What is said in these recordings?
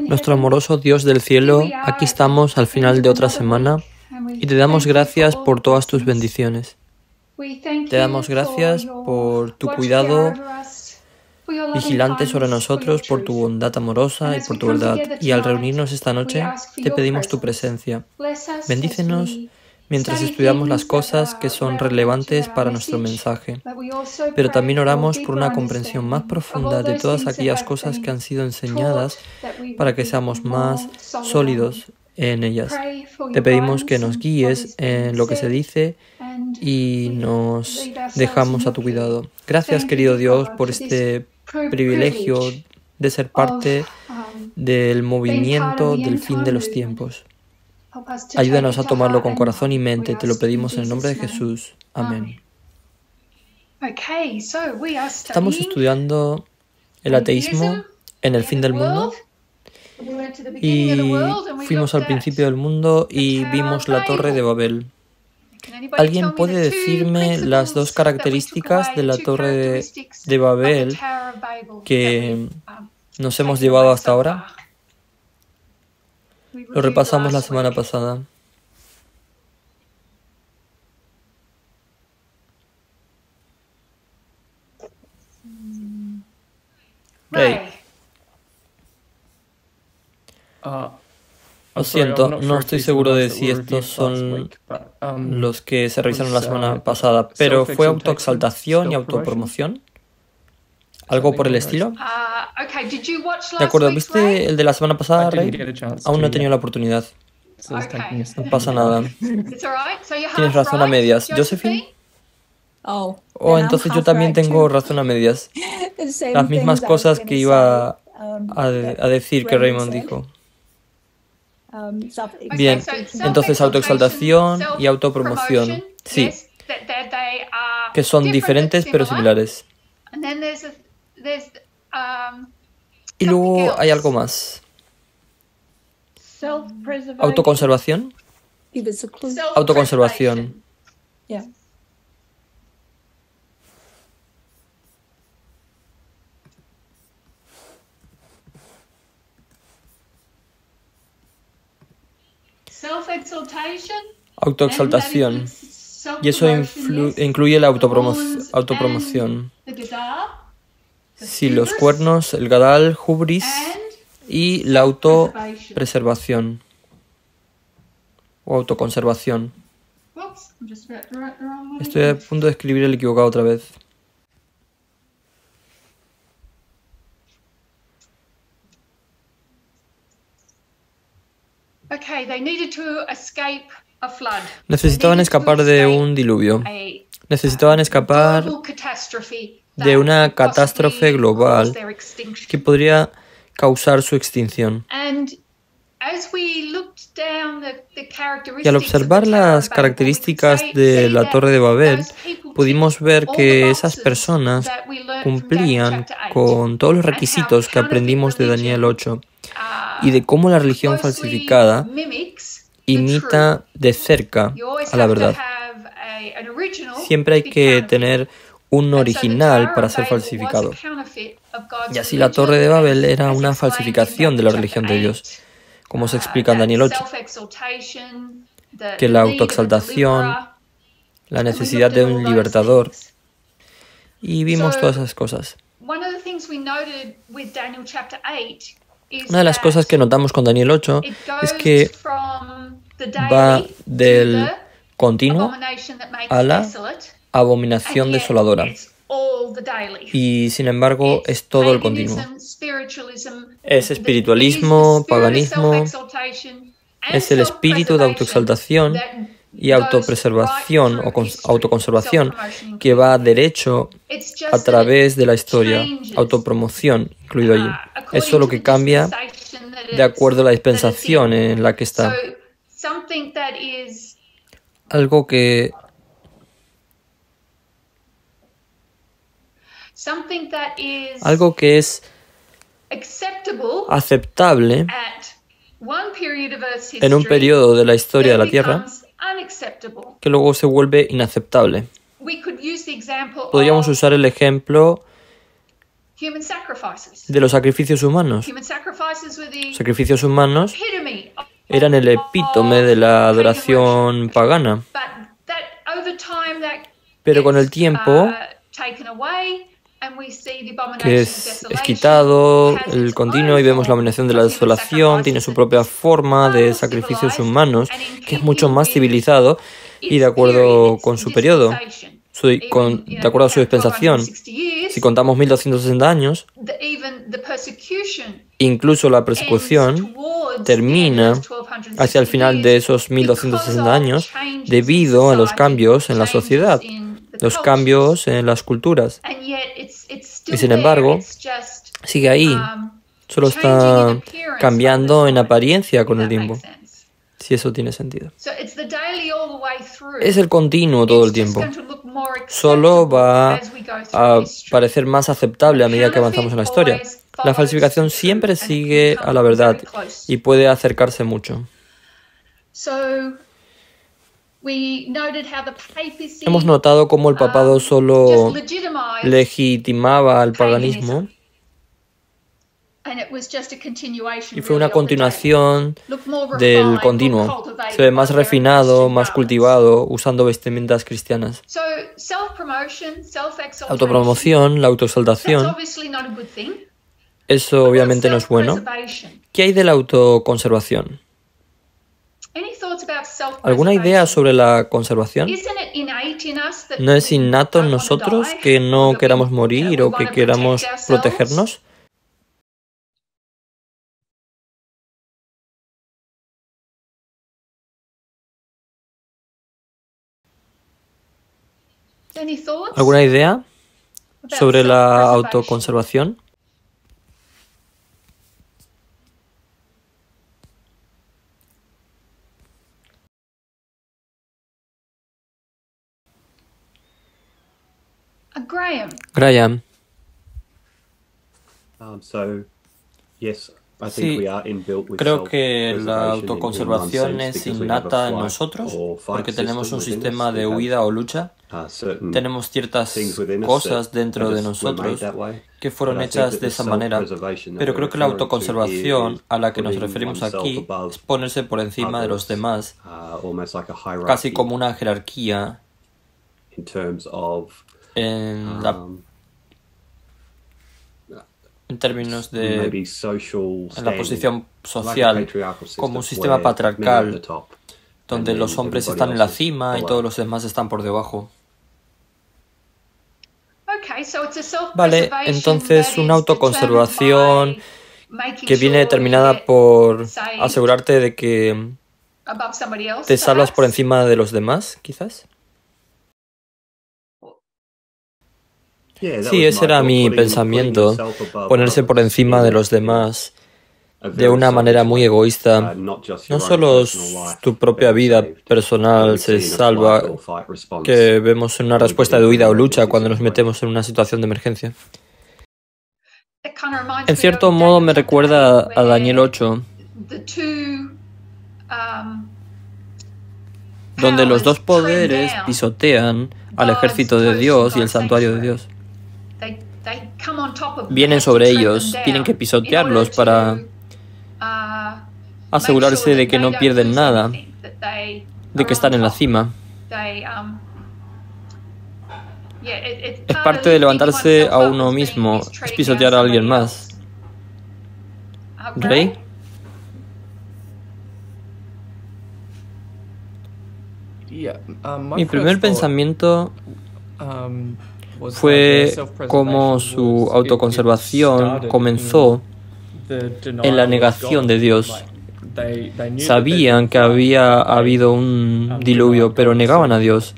Nuestro amoroso Dios del cielo, aquí estamos al final de otra semana y te damos gracias por todas tus bendiciones. Te damos gracias por tu cuidado vigilante sobre nosotros, por tu bondad amorosa y por tu verdad. Y al reunirnos esta noche, te pedimos tu presencia. Bendícenos mientras estudiamos las cosas que son relevantes para nuestro mensaje. Pero también oramos por una comprensión más profunda de todas aquellas cosas que han sido enseñadas para que seamos más sólidos en ellas. Te pedimos que nos guíes en lo que se dice y nos dejamos a tu cuidado. Gracias, querido Dios, por este privilegio de ser parte del movimiento del fin de los tiempos. Ayúdanos a tomarlo con corazón y mente, te lo pedimos en el nombre de Jesús. Amén. Estamos estudiando el ateísmo en el fin del mundo y fuimos al principio del mundo y vimos la Torre de Babel. ¿Alguien puede decirme las dos características de la Torre de Babel que nos hemos llevado hasta ahora? Lo repasamos la semana pasada. Ray. Lo siento, no estoy seguro de si estos son los que se revisaron la semana pasada, pero ¿fue autoexaltación y autopromoción? ¿Algo por el estilo? De acuerdo, ¿viste el de la semana pasada, Ray? Aún no he tenido la oportunidad. No pasa nada. Tienes razón a medias. ¿Josephine? Entonces yo también tengo razón a medias. Las mismas cosas que iba a decir que Raymond dijo. Bien, entonces autoexaltación y autopromoción. Sí, que son diferentes pero similares. Y luego hay algo más. ¿Autoconservación? Autoconservación. Autoexaltación. Y eso incluye la autopromoción. Sí, los cuernos, el gadal, hubris y la autopreservación o autoconservación. Estoy a punto de escribir el equivocado otra vez. Necesitaban escapar de un diluvio. Necesitaban escapar de una catástrofe global que podría causar su extinción. Y al observar las características de la Torre de Babel, pudimos ver que esas personas cumplían con todos los requisitos que aprendimos de Daniel 8 y de cómo la religión falsificada imita de cerca a la verdad. Siempre hay que tener un original para ser falsificado. Y así la Torre de Babel era una falsificación de la religión de Dios, como se explica en Daniel 8, que la autoexaltación, la necesidad de un libertador, y vimos todas esas cosas. Una de las cosas que notamos con Daniel 8 es que va del continuo a la abominación desoladora. Y sin embargo es todo el continuo. Es espiritualismo, paganismo, es el espíritu de autoexaltación y autopreservación o autoconservación que va derecho a través de la historia, autopromoción incluido allí. Eso es lo que cambia de acuerdo a la dispensación en la que está. Algo que es aceptable en un periodo de la historia de la Tierra que luego se vuelve inaceptable. Podríamos usar el ejemplo de los sacrificios humanos. Sacrificios humanos eran el epítome de la adoración pagana. Pero con el tiempo, que es quitado el continuo, y vemos la abominación de la desolación, tiene su propia forma de sacrificios humanos, que es mucho más civilizado y de acuerdo con su periodo, de acuerdo a su dispensación. Si contamos 1260 años, incluso la persecución termina hacia el final de esos 1260 años debido a los cambios en la sociedad, los cambios en las culturas. Y sin embargo, sigue ahí, solo está cambiando en apariencia con el tiempo, si eso tiene sentido. Es el continuo todo el tiempo. Solo va a parecer más aceptable a medida que avanzamos en la historia. La falsificación siempre sigue a la verdad y puede acercarse mucho. Hemos notado cómo el papado solo legitimaba al paganismo y fue una continuación del continuo. Se ve más refinado, más cultivado, usando vestimentas cristianas. Autopromoción, la autoexaltación, eso obviamente no es bueno. ¿Qué hay de la autoconservación? ¿Alguna idea sobre la conservación? ¿No es innato en nosotros que no queramos morir o que queramos protegernos? ¿Alguna idea sobre la autoconservación? Graham. Sí, creo que la autoconservación es innata en nosotros porque tenemos un sistema de huida o lucha. Tenemos ciertas cosas dentro de nosotros que fueron hechas de esa manera, pero creo que la autoconservación a la que nos referimos aquí es ponerse por encima de los demás, casi como una jerarquía en términos de en la posición social, como un sistema patriarcal, donde los hombres están en la cima y todos los demás están por debajo. Vale, entonces una autoconservación que viene determinada por asegurarte de que te salvas por encima de los demás, quizás. Sí, ese era mi pensamiento, ponerse por encima de los demás de una manera muy egoísta. No solo tu propia vida personal se salva, que vemos en una respuesta de huida o lucha cuando nos metemos en una situación de emergencia. En cierto modo me recuerda a Daniel 8, donde los dos poderes pisotean al ejército de Dios y el santuario de Dios. Vienen sobre ellos, tienen que pisotearlos para asegurarse de que no pierden nada, de que están en la cima. Es parte de levantarse a uno mismo, es pisotear a alguien más. ¿Rey? Mi primer pensamiento fue cómo su autoconservación comenzó en la negación de Dios. Sabían que había habido un diluvio, pero negaban a Dios.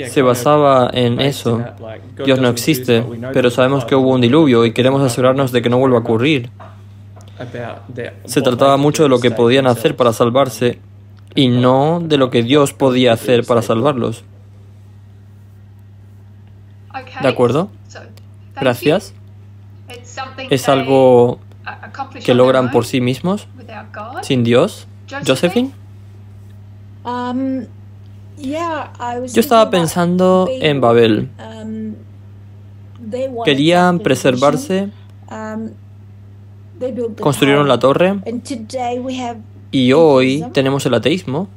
Se basaba en eso. Dios no existe, pero sabemos que hubo un diluvio y queremos asegurarnos de que no vuelva a ocurrir. Se trataba mucho de lo que podían hacer para salvarse y no de lo que Dios podía hacer para salvarlos. ¿De acuerdo? Gracias. ¿Es algo que logran por sí mismos, sin Dios? ¿Josephine? Yo estaba pensando en Babel. Querían preservarse, construyeron la torre, y hoy tenemos el ateísmo,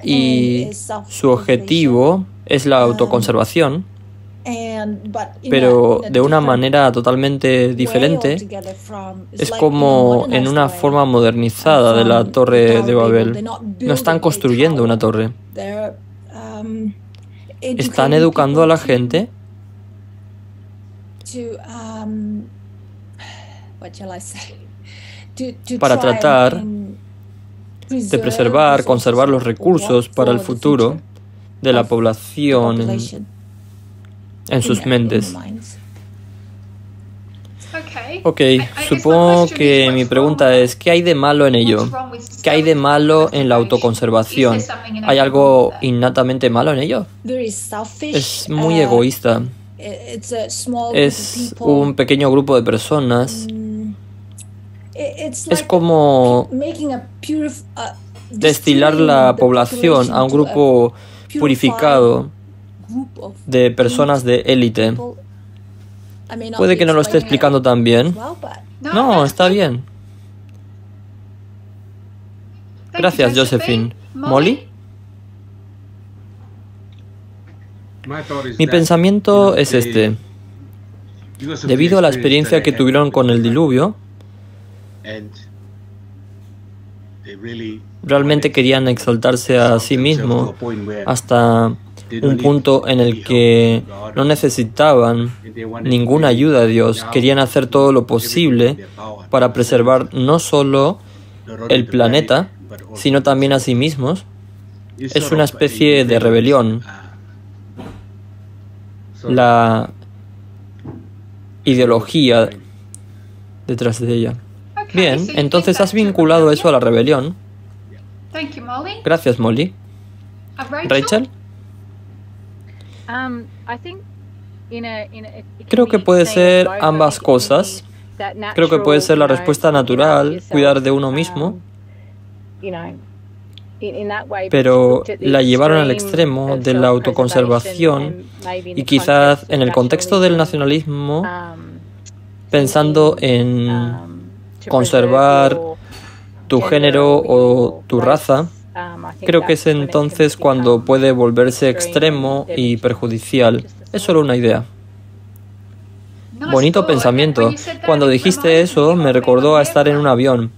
y su objetivo es la autoconservación, pero de una manera totalmente diferente. Es como en una forma modernizada de la Torre de Babel. No están construyendo una torre. Están educando a la gente para tratar de preservar, conservar los recursos para el futuro de la población en sus mentes. Ok, supongo que mi pregunta es, ¿qué hay de malo en ello? ¿Qué hay de malo en la autoconservación? ¿Hay algo innatamente malo en ello? Es muy egoísta. Es un pequeño grupo de personas. Es como destilar la población a un grupo purificado de personas de élite. Puede que no lo esté explicando tan bien. No, está bien. Gracias, Josephine. ¿Molly? Mi pensamiento es este. Debido a la experiencia que tuvieron con el diluvio, realmente querían exaltarse a sí mismos hasta un punto en el que no necesitaban ninguna ayuda de Dios. Querían hacer todo lo posible para preservar no solo el planeta, sino también a sí mismos. Es una especie de rebelión. La ideología detrás de ella. Bien, entonces has vinculado eso a la rebelión. Gracias, Molly. ¿Rachel? Creo que puede ser ambas cosas. Creo que puede ser la respuesta natural, cuidar de uno mismo, pero la llevaron al extremo de la autoconservación y quizás en el contexto del nacionalismo, pensando en conservar tu género o tu raza. Creo que es entonces cuando puede volverse extremo y perjudicial. Es solo una idea. Bonito pensamiento. Cuando dijiste eso, me recordó a estar en un avión.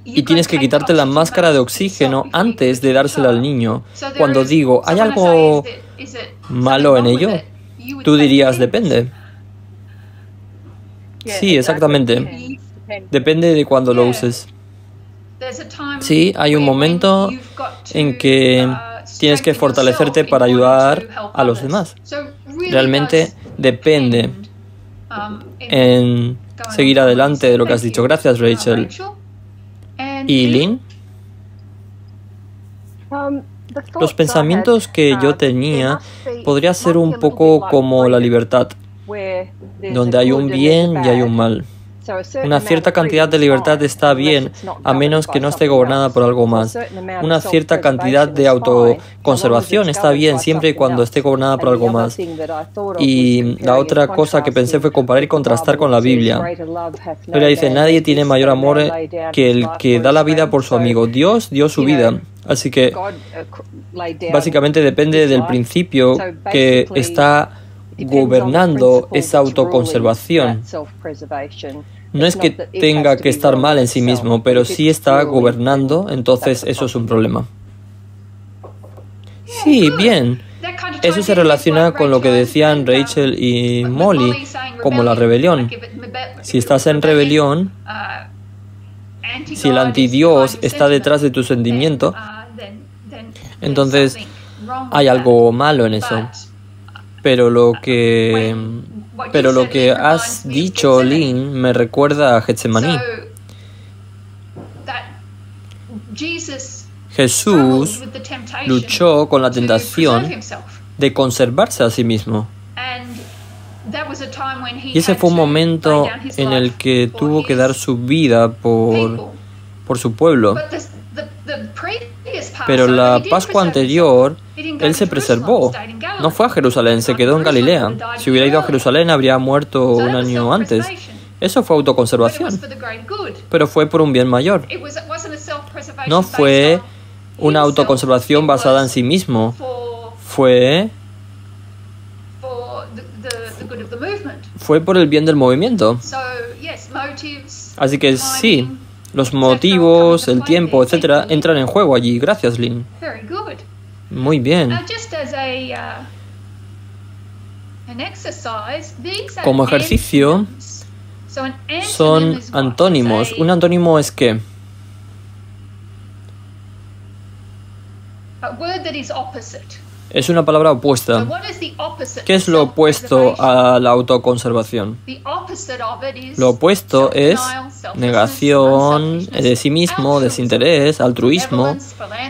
Y tienes que quitarte la máscara de oxígeno antes de dársela al niño. Cuando digo, ¿hay algo malo en ello? Tú dirías, depende. Sí, exactamente. Depende de cuándo lo uses. Sí, hay un momento en que tienes que fortalecerte para ayudar a los demás. Realmente depende en seguir adelante de lo que has dicho. Gracias, Rachel. ¿Y Lynn? Los pensamientos que yo tenía podría ser un poco como la libertad, donde hay un bien y hay un mal. Una cierta cantidad de libertad está bien, a menos que no esté gobernada por algo más. Una cierta cantidad de autoconservación está bien, siempre y cuando esté gobernada por algo más. Y la otra cosa que pensé fue comparar y contrastar con la Biblia. La Biblia dice, nadie tiene mayor amor que el que da la vida por su amigo. Dios dio su vida. Así que, básicamente depende del principio que está gobernando esa autoconservación. No es que tenga que estar mal en sí mismo, pero sí está gobernando, entonces eso es un problema. Sí, bien. Eso se relaciona con lo que decían Rachel y Molly, como la rebelión. Si estás en rebelión, si el antidios está detrás de tu sentimiento, entonces hay algo malo en eso. Pero lo que has dicho, Lynn, me recuerda a Getsemaní. Jesús luchó con la tentación de conservarse a sí mismo. Y ese fue un momento en el que tuvo que dar su vida por su pueblo. Pero la Pascua anterior, él se preservó. No fue a Jerusalén, se quedó en Galilea. Si hubiera ido a Jerusalén, habría muerto un año antes. Eso fue autoconservación. Pero fue por un bien mayor. No fue una autoconservación basada en sí mismo. Fue por el bien del movimiento. Así que sí, los motivos, el tiempo, etcétera, entran en juego allí. Gracias, Lynn. Muy bien. Como ejercicio, son antónimos. Un antónimo es ¿qué? Es una palabra opuesta. ¿Qué es lo opuesto a la autoconservación? Lo opuesto es negación de sí mismo, desinterés, altruismo,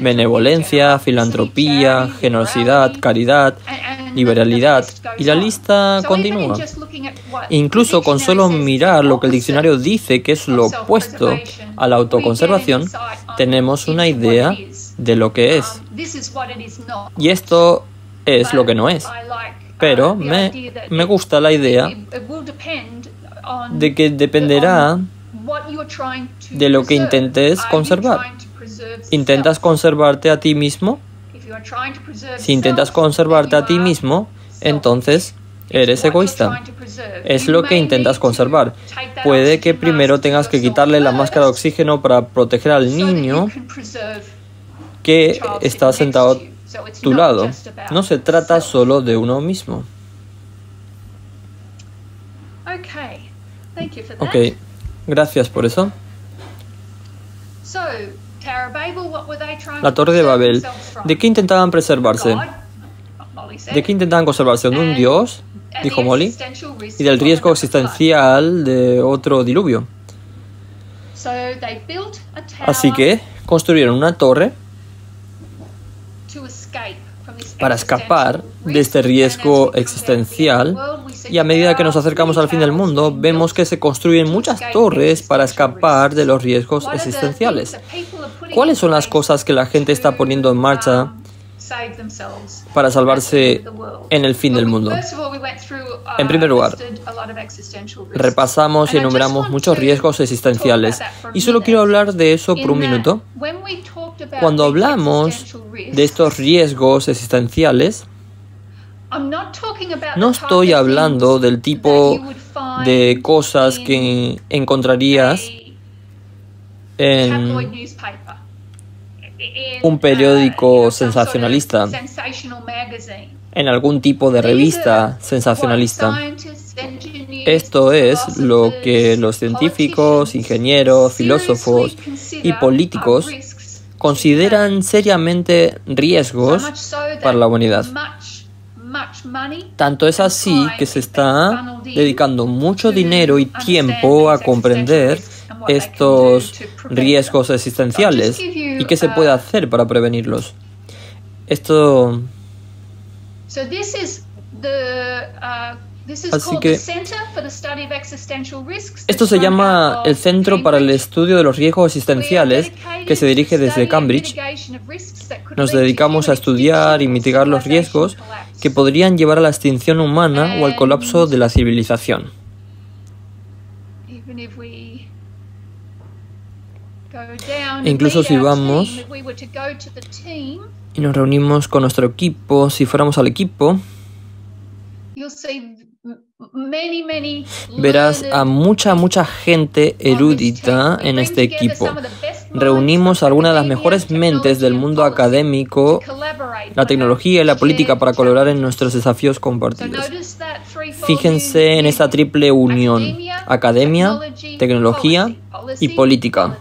benevolencia, filantropía, generosidad, caridad, liberalidad. Y la lista continúa. Incluso con solo mirar lo que el diccionario dice que es lo opuesto a la autoconservación, tenemos una idea de lo que es. Y esto es lo que no es. Pero me gusta la idea de que dependerá de lo que intentes conservar. ¿Intentas conservarte a ti mismo? Si intentas conservarte a ti mismo, entonces eres egoísta. Es lo que intentas conservar. Puede que primero tengas que quitarle la máscara de oxígeno para proteger al niño que está sentado a tu lado. No se trata solo de uno mismo. Ok, gracias por eso. La Torre de Babel, ¿de qué intentaban preservarse? ¿De qué intentaban conservarse? ¿De un dios? Dijo Molly. Y del riesgo existencial de otro diluvio. Así que construyeron una torre para escapar de este riesgo existencial, y a medida que nos acercamos al fin del mundo, vemos que se construyen muchas torres para escapar de los riesgos existenciales. ¿Cuáles son las cosas que la gente está poniendo en marcha para salvarse en el fin del mundo? En primer lugar, repasamos y enumeramos muchos riesgos existenciales, y solo quiero hablar de eso por un minuto. Cuando hablamos de estos riesgos existenciales, no estoy hablando del tipo de cosas que encontrarías en un periódico sensacionalista, en algún tipo de revista sensacionalista. Esto es lo que los científicos, ingenieros, filósofos y políticos consideran seriamente riesgos para la humanidad. Tanto es así que se está dedicando mucho dinero y tiempo a comprender estos riesgos existenciales y qué se puede hacer para prevenirlos. Así que esto se llama el Centro para el Estudio de los Riesgos Existenciales, que se dirige desde Cambridge. Nos dedicamos a estudiar y mitigar los riesgos que podrían llevar a la extinción humana o al colapso de la civilización. Incluso si vamos y nos reunimos con nuestro equipo, si fuéramos al equipo, verás a mucha gente erudita en este equipo. Reunimos a algunas de las mejores mentes del mundo académico, la tecnología y la política para colaborar en nuestros desafíos compartidos. Fíjense en esta triple unión: academia, tecnología y política.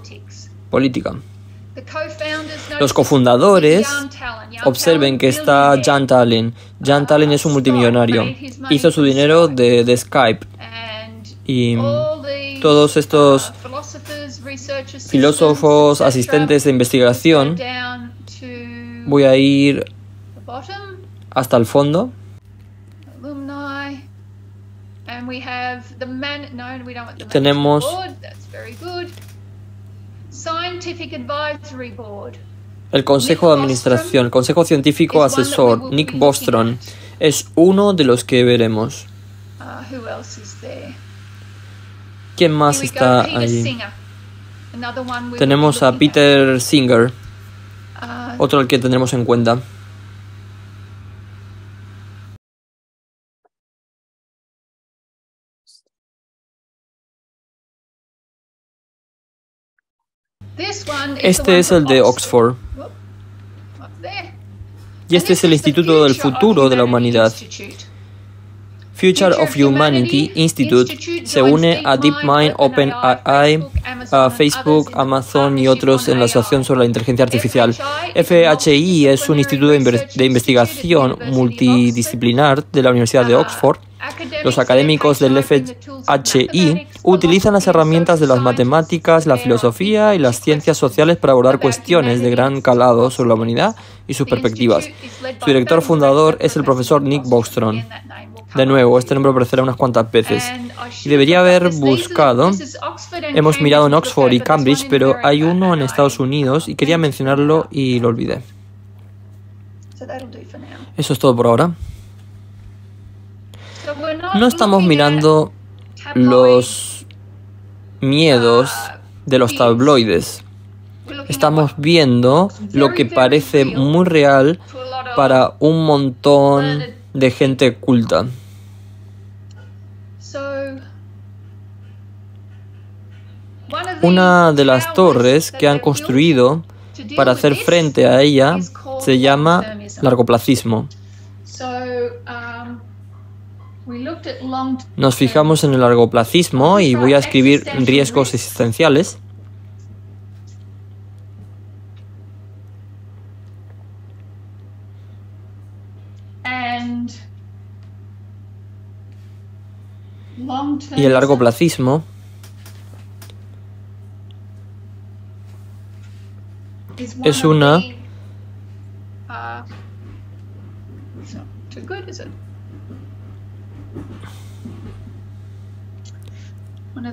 Los cofundadores, observen que está Jan Tallinn. Jan Tallinn es un multimillonario. Hizo su dinero de Skype. Y todos estos filósofos, asistentes de investigación, voy a ir hasta el fondo. Tenemos El Consejo de Administración, el Consejo Científico Asesor, Nick Bostrom, es uno de los que veremos. ¿Quién más está allí? Tenemos a Peter Singer, otro al que tendremos en cuenta. Este es el de Oxford. Y este es el Instituto del Futuro de la Humanidad. Future of Humanity Institute se une a DeepMind, OpenAI, a Facebook, Amazon y otros en la Asociación sobre la Inteligencia Artificial. FHI es un instituto de investigación multidisciplinar de la Universidad de Oxford. Los académicos del FHI utilizan las herramientas de las matemáticas, la filosofía y las ciencias sociales para abordar cuestiones de gran calado sobre la humanidad y sus perspectivas. Su director fundador es el profesor Nick Bostrom. De nuevo, este nombre aparecerá unas cuantas veces. Y debería haber buscado. Hemos mirado en Oxford y Cambridge, pero hay uno en Estados Unidos y quería mencionarlo y lo olvidé. Eso es todo por ahora. No estamos mirando los miedos de los tabloides. Estamos viendo lo que parece muy real para un montón de gente culta. Una de las torres que han construido para hacer frente a ella se llama largoplacismo. Nos fijamos en el largoplacismo y voy a escribir riesgos existenciales. Y el largoplacismo es una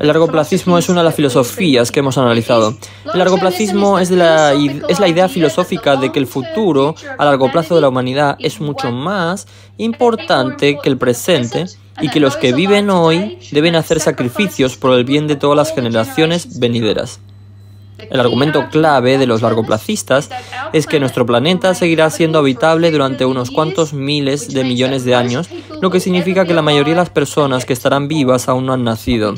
El largoplacismo es una de las filosofías que hemos analizado. El largoplacismo es la idea filosófica de que el futuro a largo plazo de la humanidad es mucho más importante que el presente y que los que viven hoy deben hacer sacrificios por el bien de todas las generaciones venideras. El argumento clave de los largoplacistas es que nuestro planeta seguirá siendo habitable durante unos cuantos miles de millones de años, lo que significa que la mayoría de las personas que estarán vivas aún no han nacido.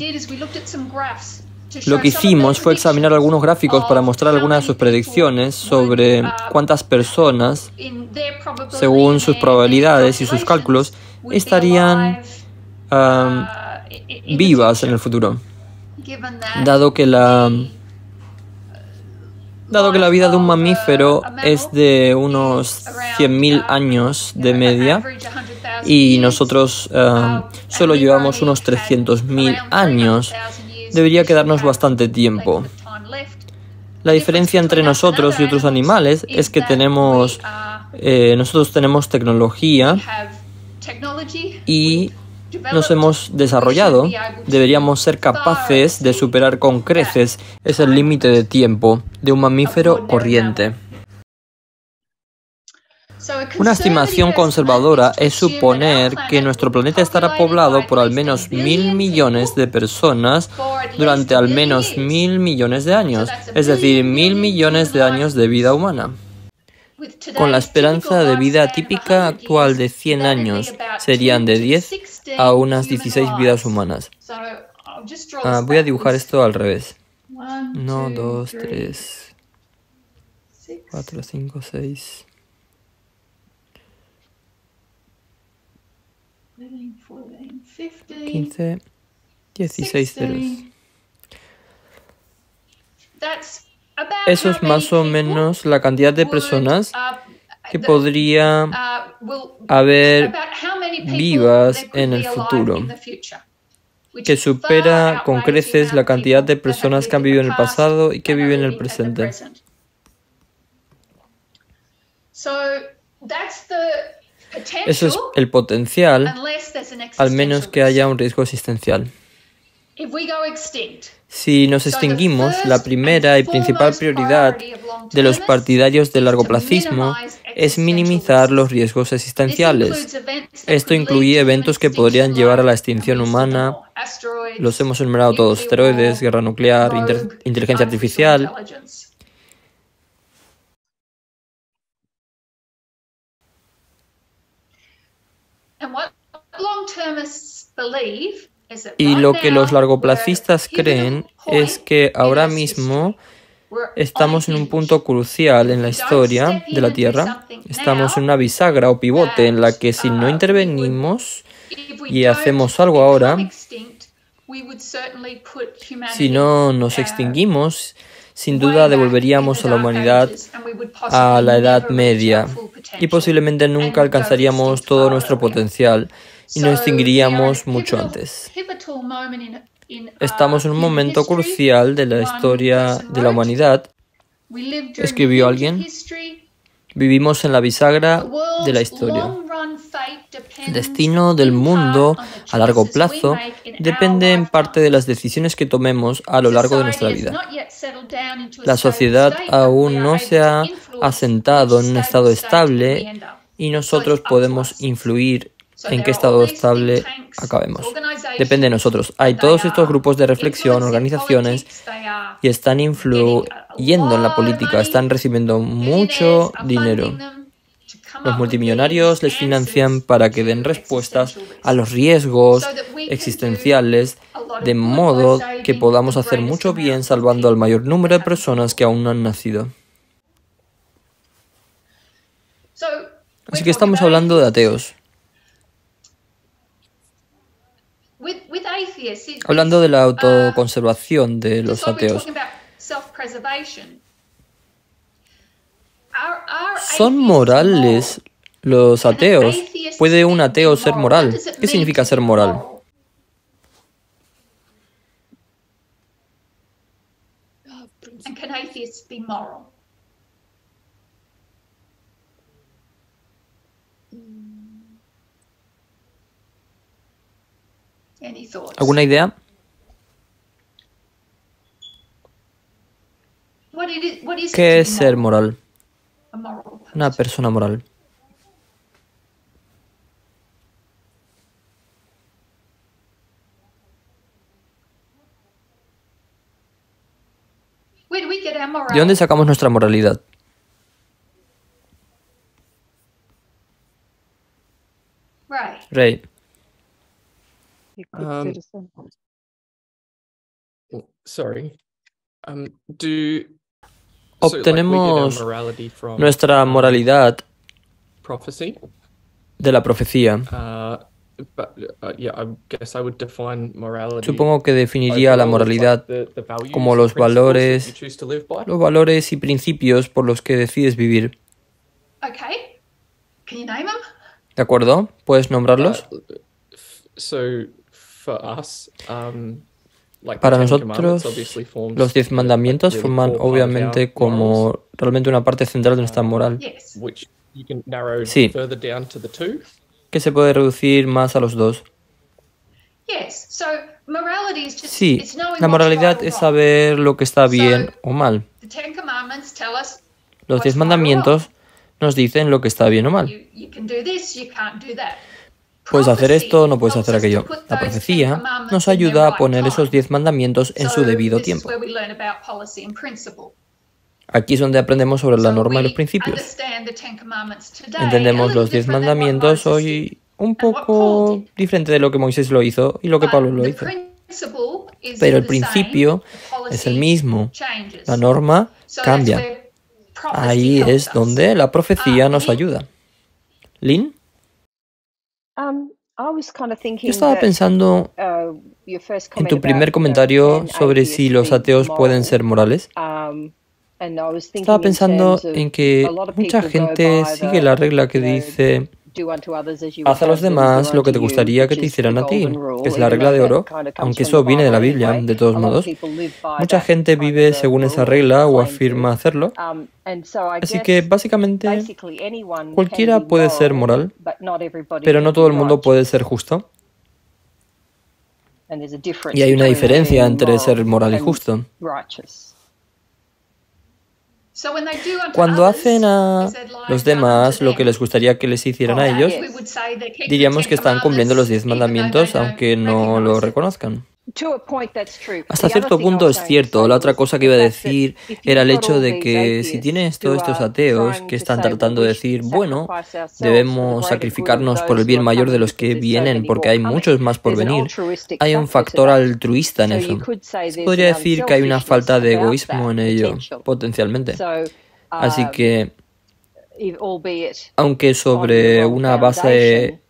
Lo que hicimos fue examinar algunos gráficos para mostrar algunas de sus predicciones sobre cuántas personas, según sus probabilidades y sus cálculos, estarían vivas en el futuro, dado que la vida de un mamífero es de unos 100.000 años de media y nosotros solo llevamos unos 300.000 años, debería quedarnos bastante tiempo. La diferencia entre nosotros y otros animales es que nosotros tenemos tecnología y nos hemos desarrollado. Deberíamos ser capaces de superar con creces ese límite de tiempo de un mamífero corriente. Una estimación conservadora es suponer que nuestro planeta estará poblado por al menos 1.000 millones de personas durante al menos 1.000 millones de años, es decir, 1.000 millones de años de vida humana. Con la esperanza de vida típica actual de 100 años, serían de 10 a unas 16 vidas humanas. Voy a dibujar esto al revés. 1, 2, 3, 4, 5, 6. 15, 16 ceros. Eso es más o menos la cantidad de personas que podría haber vivas en el futuro, que supera con creces la cantidad de personas que han vivido en el pasado y que viven en el presente. Eso es el potencial, al menos que haya un riesgo existencial. Si nos extinguimos, la primera y principal prioridad de los partidarios del largoplacismo es minimizar los riesgos existenciales. Esto incluye eventos que podrían llevar a la extinción humana. Los hemos enumerado todos: asteroides, guerra nuclear, inteligencia artificial. Y lo que los largoplacistas creen es que ahora mismo estamos en un punto crucial en la historia de la Tierra. Estamos en una bisagra o pivote en la que si no intervenimos y hacemos algo ahora, si no nos extinguimos, sin duda devolveríamos a la humanidad a la Edad Media y posiblemente nunca alcanzaríamos todo nuestro potencial y nos extinguiríamos mucho antes. Estamos en un momento crucial de la historia de la humanidad. Escribió alguien: vivimos en la bisagra de la historia. El destino del mundo a largo plazo depende en parte de las decisiones que tomemos a lo largo de nuestra vida. La sociedad aún no se ha asentado en un estado estable y nosotros podemos influir en qué estado estable acabemos. Depende de nosotros. Hay todos estos grupos de reflexión, organizaciones, y están influyendo en la política, están recibiendo mucho dinero. Los multimillonarios les financian para que den respuestas a los riesgos existenciales, de modo que podamos hacer mucho bien salvando al mayor número de personas que aún no han nacido. Así que estamos hablando de ateos. Hablando de la autoconservación de los ateos. ¿Son morales los ateos? ¿Puede un ateo ser moral? ¿Qué significa ser moral? ¿Alguna idea? ¿Qué es ser moral? Una persona moral. ¿De dónde sacamos nuestra moralidad? Ray. Obtenemos nuestra moralidad de la profecía. Supongo que definiría la moralidad como los valores y principios por los que decides vivir. ¿De acuerdo? ¿Puedes nombrarlos? Para nosotros, los 10 mandamientos forman obviamente como realmente una parte central de nuestra moral. Sí, que se puede reducir más a los 2. Sí, la moralidad es saber lo que está bien o mal. Los 10 mandamientos nos dicen lo que está bien o mal. Puedes hacer esto, no puedes hacer aquello. La profecía nos ayuda a poner esos 10 mandamientos en su debido tiempo. Aquí es donde aprendemos sobre la norma y los principios. Entendemos los 10 mandamientos hoy un poco diferente de lo que Moisés lo hizo y lo que Pablo lo hizo. Pero el principio es el mismo. La norma cambia. Ahí es donde la profecía nos ayuda. ¿Lynn? Yo estaba pensando en tu primer comentario sobre si los ateos pueden ser morales. Estaba pensando en que mucha gente sigue la regla que dice: haz a los demás lo que te gustaría que te hicieran a ti. Es la regla de oro, aunque eso viene de la Biblia, de todos modos. Mucha gente vive según esa regla o afirma hacerlo. Así que, básicamente, cualquiera puede ser moral, pero no todo el mundo puede ser justo. Y hay una diferencia entre ser moral y justo. Cuando hacen a los demás lo que les gustaría que les hicieran a ellos, diríamos que están cumpliendo los 10 mandamientos, aunque no lo reconozcan. Hasta cierto punto es cierto. La otra cosa que iba a decir era el hecho de que si tienes todos estos ateos que están tratando de decir, bueno, debemos sacrificarnos por el bien mayor de los que vienen porque hay muchos más por venir, hay un factor altruista en eso. Se podría decir que hay una falta de egoísmo en ello, potencialmente. Así que, aunque sobre una base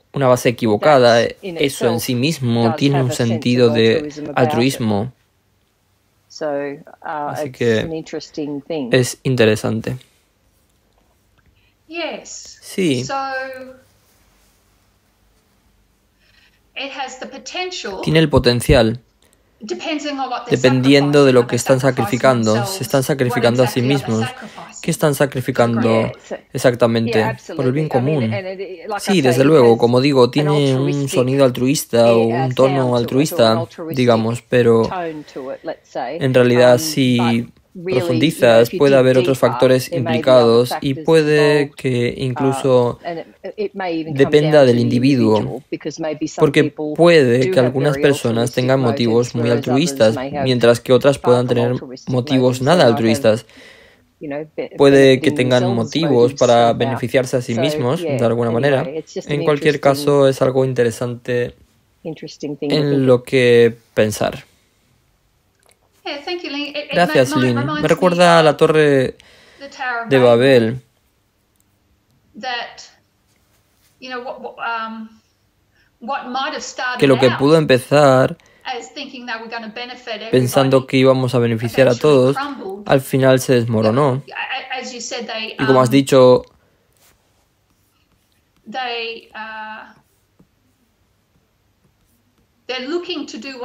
equivocada, eso en sí mismo tiene un sentido de altruismo. Así que es interesante. Sí. Tiene el potencial. Dependiendo de lo que están sacrificando, se están sacrificando a sí mismos. ¿Qué están sacrificando exactamente? Por el bien común. Sí, desde luego, como digo, tiene un sonido altruista o un tono altruista, digamos, pero en realidad si profundizas puede haber otros factores implicados y puede que incluso dependa del individuo, porque puede que algunas personas tengan motivos muy altruistas, mientras que otras puedan tener motivos nada altruistas. Puede que tengan motivos para beneficiarse a sí mismos de alguna manera. En cualquier caso, es algo interesante en lo que pensar. Gracias, Lynn. Me recuerda a la Torre de Babel. Que lo que pudo empezar pensando que íbamos a beneficiar a todos, al final se desmoronó. Y como has dicho,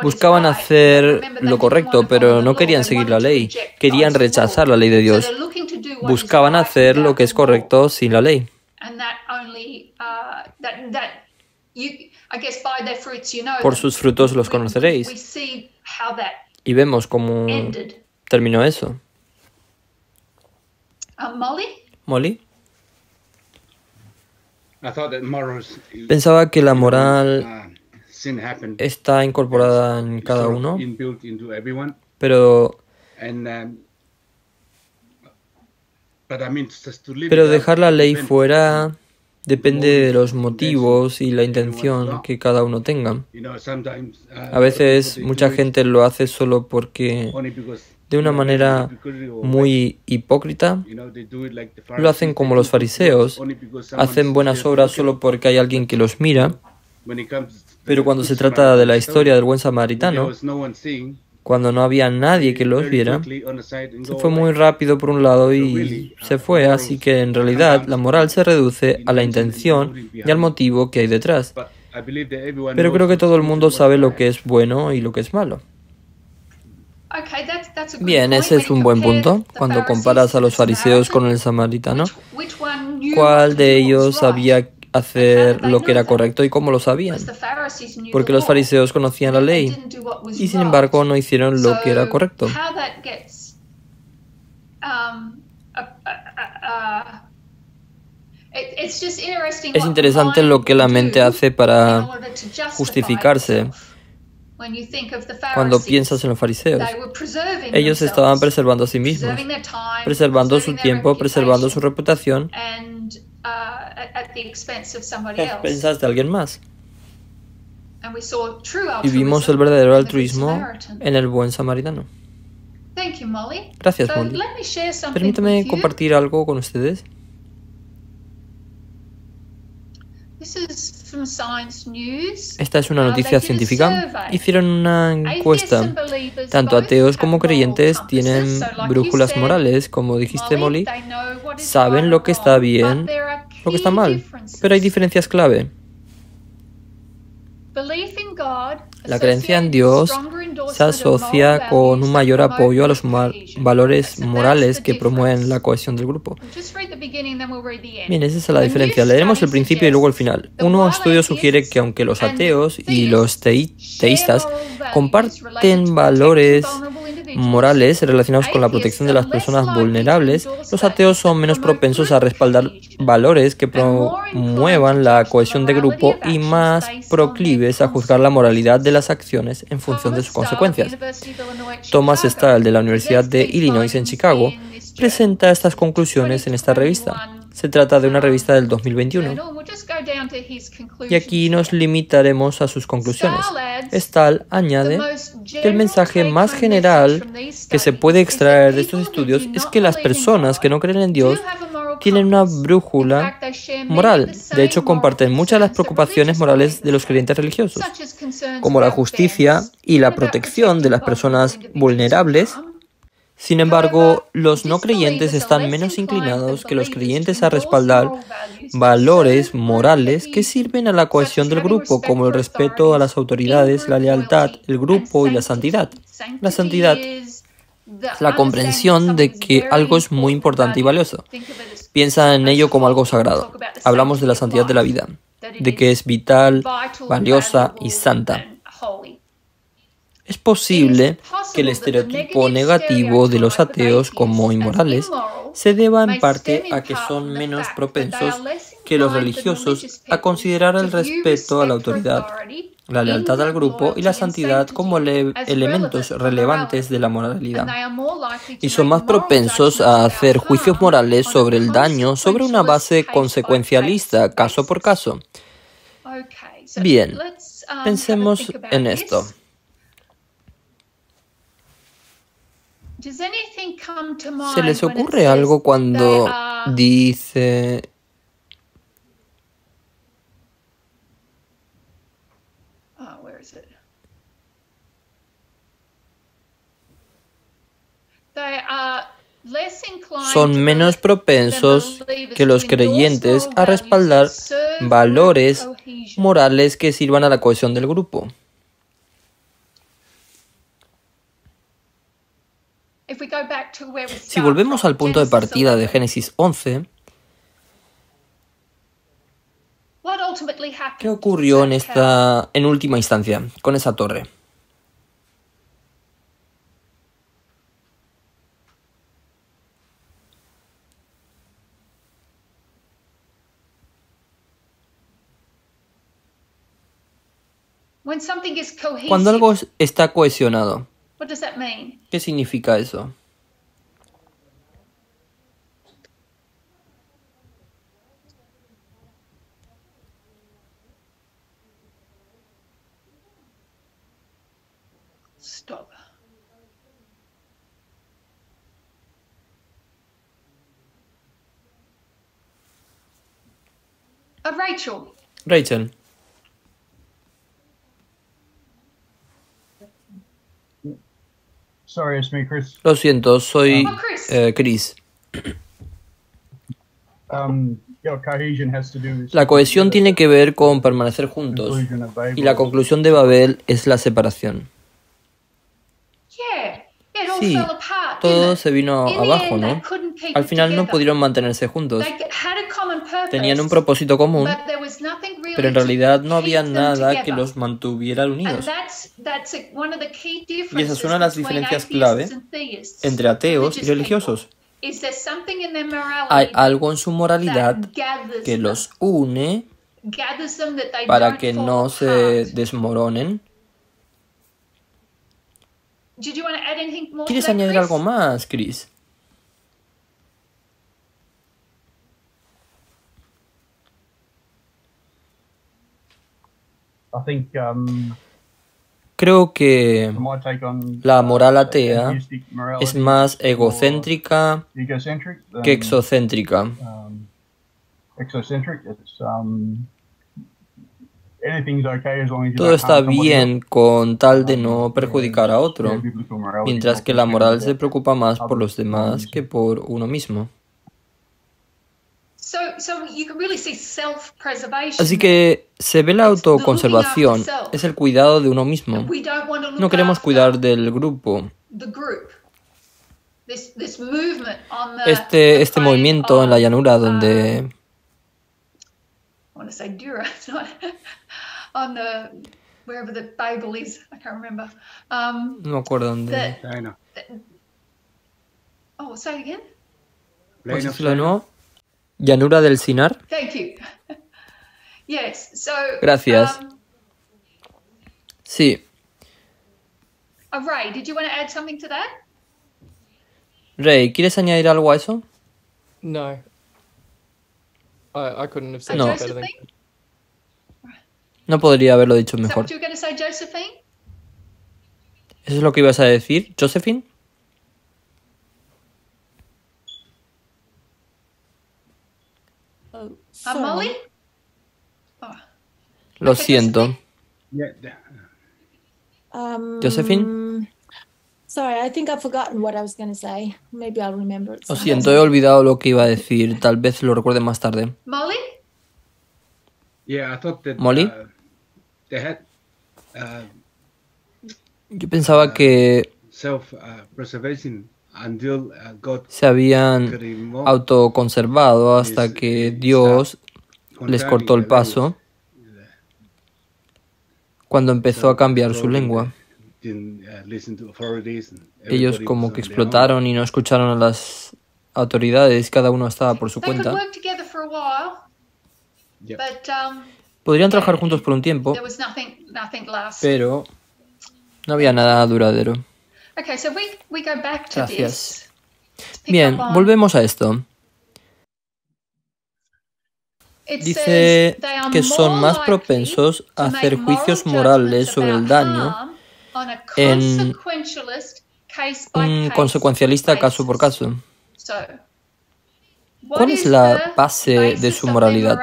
buscaban hacer lo correcto, pero no querían seguir la ley. Querían rechazar la ley de Dios. Buscaban hacer lo que es correcto sin la ley. Por sus frutos los conoceréis. Y vemos cómo terminó eso. ¿Molly? Pensaba que la moral está incorporada en cada uno, pero dejar la ley fuera depende de los motivos y la intención que cada uno tenga. A veces mucha gente lo hace solo porque, de una manera muy hipócrita, lo hacen como los fariseos. Hacen buenas obras solo porque hay alguien que los mira, pero cuando se trata de la historia del buen samaritano, cuando no había nadie que los viera, se fue muy rápido por un lado y se fue, así que en realidad la moral se reduce a la intención y al motivo que hay detrás. Pero creo que todo el mundo sabe lo que es bueno y lo que es malo. Bien, ese es un buen punto. Cuando comparas a los fariseos con el samaritano, ¿cuál de ellos sabía hacer lo que era correcto y cómo lo sabían? Porque los fariseos conocían la ley y sin embargo no hicieron lo que era correcto. Es interesante lo que la mente hace para justificarse. Cuando piensas en los fariseos, ellos estaban preservando a sí mismos, preservando su tiempo, preservando su reputación a expensas de alguien más. Y vimos el verdadero altruismo en el buen samaritano. Gracias, Molly. Permítame compartir algo con ustedes. Esta es una noticia científica. Hicieron una encuesta. Tanto ateos como creyentes tienen brújulas morales, como dijiste, Molly. Saben lo que está bien, lo que está mal, pero hay diferencias clave. La creencia en Dios se asocia con un mayor apoyo a los valores morales que promueven la cohesión del grupo. Bien, esa es la diferencia. Leeremos el principio y luego el final. Un nuevo estudio sugiere que aunque los ateos y los teístas comparten valores morales relacionados con la protección de las personas vulnerables, los ateos son menos propensos a respaldar valores que promuevan la cohesión de grupo y más proclives a juzgar la moralidad de las acciones en función de sus consecuencias. Thomas Stahl, de la Universidad de Illinois en Chicago, presenta estas conclusiones en esta revista. Se trata de una revista del 2021. Y aquí nos limitaremos a sus conclusiones. Stahl añade que el mensaje más general que se puede extraer de estos estudios es que las personas que no creen en Dios tienen una brújula moral. De hecho, comparten muchas de las preocupaciones morales de los creyentes religiosos, como la justicia y la protección de las personas vulnerables. Sin embargo, los no creyentes están menos inclinados que los creyentes a respaldar valores morales que sirven a la cohesión del grupo, como el respeto a las autoridades, la lealtad, el grupo y la santidad. La santidad es la comprensión de que algo es muy importante y valioso. Piensa en ello como algo sagrado. Hablamos de la santidad de la vida, de que es vital, valiosa y santa. Es posible que el estereotipo negativo de los ateos como inmorales se deba en parte a que son menos propensos que los religiosos a considerar el respeto a la autoridad, la lealtad al grupo y la santidad como elementos relevantes de la moralidad. Y son más propensos a hacer juicios morales sobre el daño sobre una base consecuencialista, caso por caso. Bien, pensemos en esto. ¿Se les ocurre algo cuando dice son menos propensos que los creyentes a respaldar valores morales que sirvan a la cohesión del grupo? Si volvemos al punto de partida de Génesis 11, ¿qué ocurrió en última instancia con esa torre? Cuando algo está cohesionado, ¿qué significa eso? Stop. Rachel. Sorry, it's me, Chris. Lo siento, soy Chris. La cohesión tiene que ver con permanecer juntos, y la conclusión de Babel es la separación. Sí, todo se vino abajo, ¿no? Al final no pudieron mantenerse juntos. Tenían un propósito común, pero en realidad no había nada que los mantuviera unidos. Y esa es una de las diferencias clave entre ateos y religiosos. Hay algo en su moralidad que los une para que no se desmoronen. ¿Quieres añadir algo más, Chris? Creo que la moral atea es más egocéntrica que exocéntrica. Todo está bien con tal de no perjudicar a otro, mientras que la moral se preocupa más por los demás que por uno mismo. Así que se ve la autoconservación, es el cuidado de uno mismo. No queremos cuidar del grupo. Este movimiento en la llanura donde... No me acuerdo dónde. ¿Puedes decirlo de nuevo? Llanura del Sinar. Gracias. Sí. Ray, ¿quieres añadir algo a eso? No. I couldn't have said No. it better than... No podría haberlo dicho mejor. ¿Eso es lo que ibas a decir, Josephine? Molly? Lo siento. Josephine? Sorry, I think I've forgotten what I was going to say. Maybe I'll remember it. Lo siento, he olvidado lo que iba a decir. Tal vez lo recuerde más tarde. Molly? ¿Molly? Yo pensaba que se habían autoconservado hasta que Dios les cortó el paso cuando empezó a cambiar su lengua. Ellos como que explotaron y no escucharon a las autoridades, cada uno estaba por su cuenta. Podrían trabajar juntos por un tiempo, pero no había nada duradero. Gracias. Bien, volvemos a esto. Dice que son más propensos a hacer juicios morales sobre el daño en un consecuencialista caso por caso. ¿Cuál es la base de su moralidad?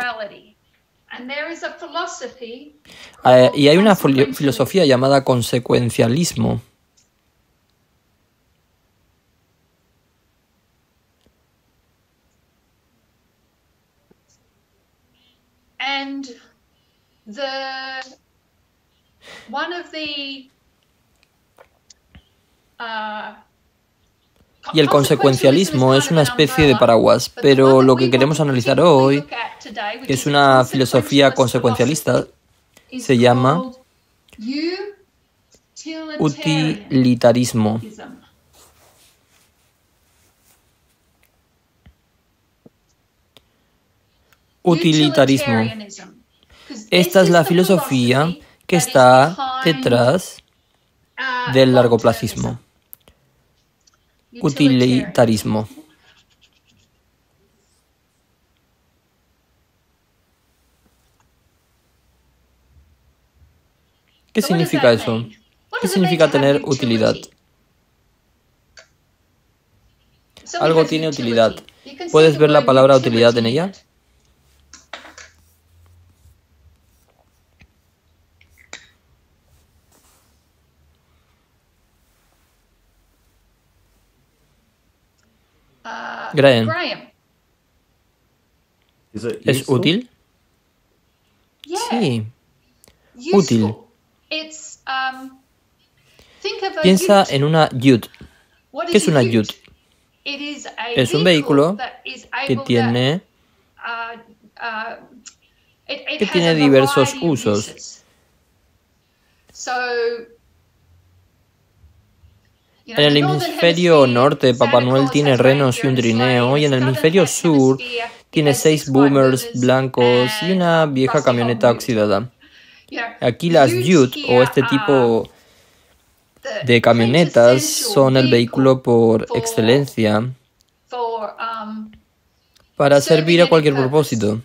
Y hay una filosofía llamada consecuencialismo. Y el consecuencialismo es una especie de paraguas, pero lo que queremos analizar hoy, que es una filosofía consecuencialista, se llama utilitarismo. Utilitarismo. Esta es la filosofía que está detrás del largoplacismo. Utilitarismo. ¿Qué significa eso? ¿Qué significa tener utilidad? Algo tiene utilidad. ¿Puedes ver la palabra utilidad en ella? Graham. ¿Es útil? Sí. Útil. Piensa en una Ute. ¿Qué es una Ute? Es un vehículo que tiene diversos usos. En el hemisferio norte, Papá Noel tiene renos y un trineo, y en el hemisferio sur tiene 6 boomers blancos y una vieja camioneta oxidada. Aquí las Ute, o este tipo de camionetas, son el vehículo por excelencia para servir a cualquier propósito.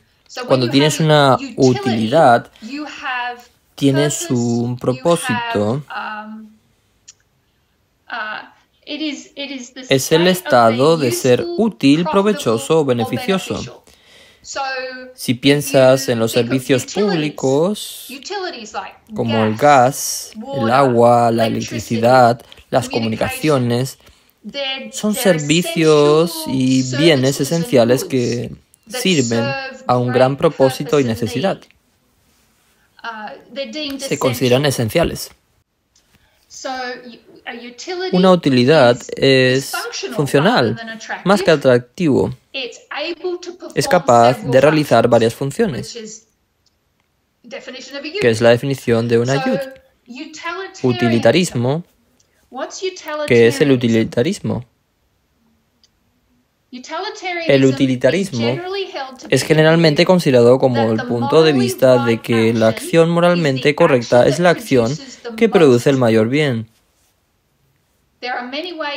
Cuando tienes una utilidad, tienes un propósito. Es el estado de ser útil, provechoso o beneficioso. Si piensas en los servicios públicos, como el gas, el agua, la electricidad, las comunicaciones, son servicios y bienes esenciales que sirven a un gran propósito y necesidad. se consideran esenciales. Una utilidad es funcional, más que atractivo. Es capaz de realizar varias funciones, que es la definición de una ayuda. Utilitarismo. ¿Qué es el utilitarismo? El utilitarismo es generalmente considerado como el punto de vista de que la acción moralmente correcta es la acción que produce el mayor bien.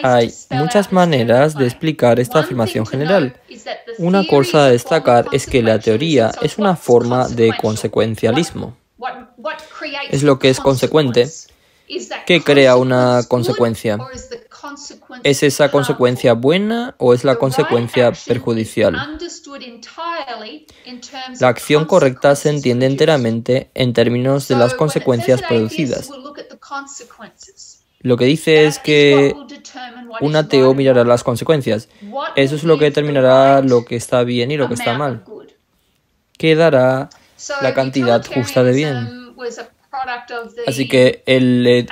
Hay muchas maneras de explicar esta afirmación general. Una cosa a destacar es que la teoría es una forma de consecuencialismo. Es lo que es consecuente. ¿Qué crea una consecuencia? ¿Es esa consecuencia buena o es la consecuencia perjudicial? La acción correcta se entiende enteramente en términos de las consecuencias producidas. Lo que dice es que un ateo mirará las consecuencias. Eso es lo que determinará lo que está bien y lo que está mal. ¿Qué dará la cantidad justa de bien? Así que el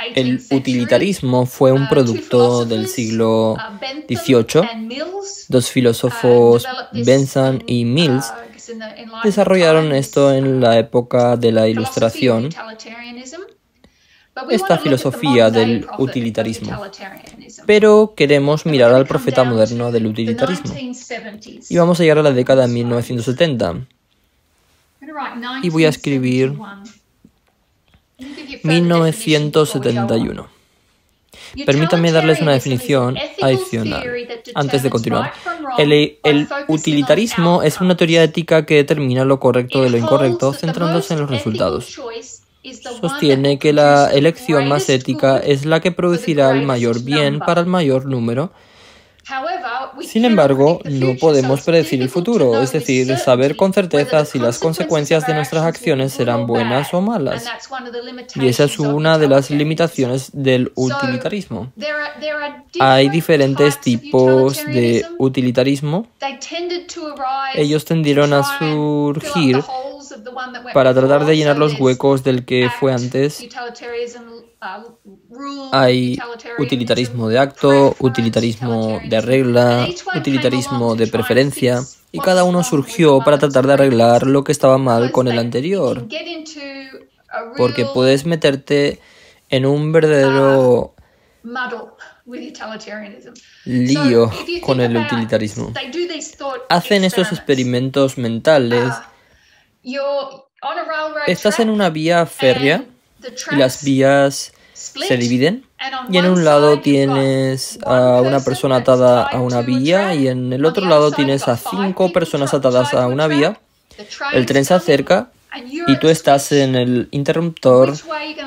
utilitarismo fue un producto del siglo XVIII. Dos filósofos, Bentham y Mills, desarrollaron esto en la época de la Ilustración, esta filosofía del utilitarismo. Pero queremos mirar al profeta moderno del utilitarismo. Y vamos a llegar a la década de 1970. Y voy a escribir 1971. Permítanme darles una definición adicional antes de continuar. El utilitarismo es una teoría ética que determina lo correcto de lo incorrecto, centrándose en los resultados. Sostiene que la elección más ética es la que producirá el mayor bien para el mayor número. Sin embargo, no podemos predecir el futuro, es decir, saber con certeza si las consecuencias de nuestras acciones serán buenas o malas. Y esa es una de las limitaciones del utilitarismo. Hay diferentes tipos de utilitarismo. Ellos tendieron a surgir para tratar de llenar los huecos del que fue antes. Hay utilitarismo de acto, utilitarismo de regla, utilitarismo de preferencia, y cada uno surgió para tratar de arreglar lo que estaba mal con el anterior. Porque puedes meterte en un verdadero lío con el utilitarismo. Hacen estos experimentos mentales. Estás en una vía férrea y las vías se dividen, y en un lado tienes a una persona atada a una vía y en el otro lado tienes a 5 personas atadas a una vía. El tren se acerca y tú estás en el interruptor.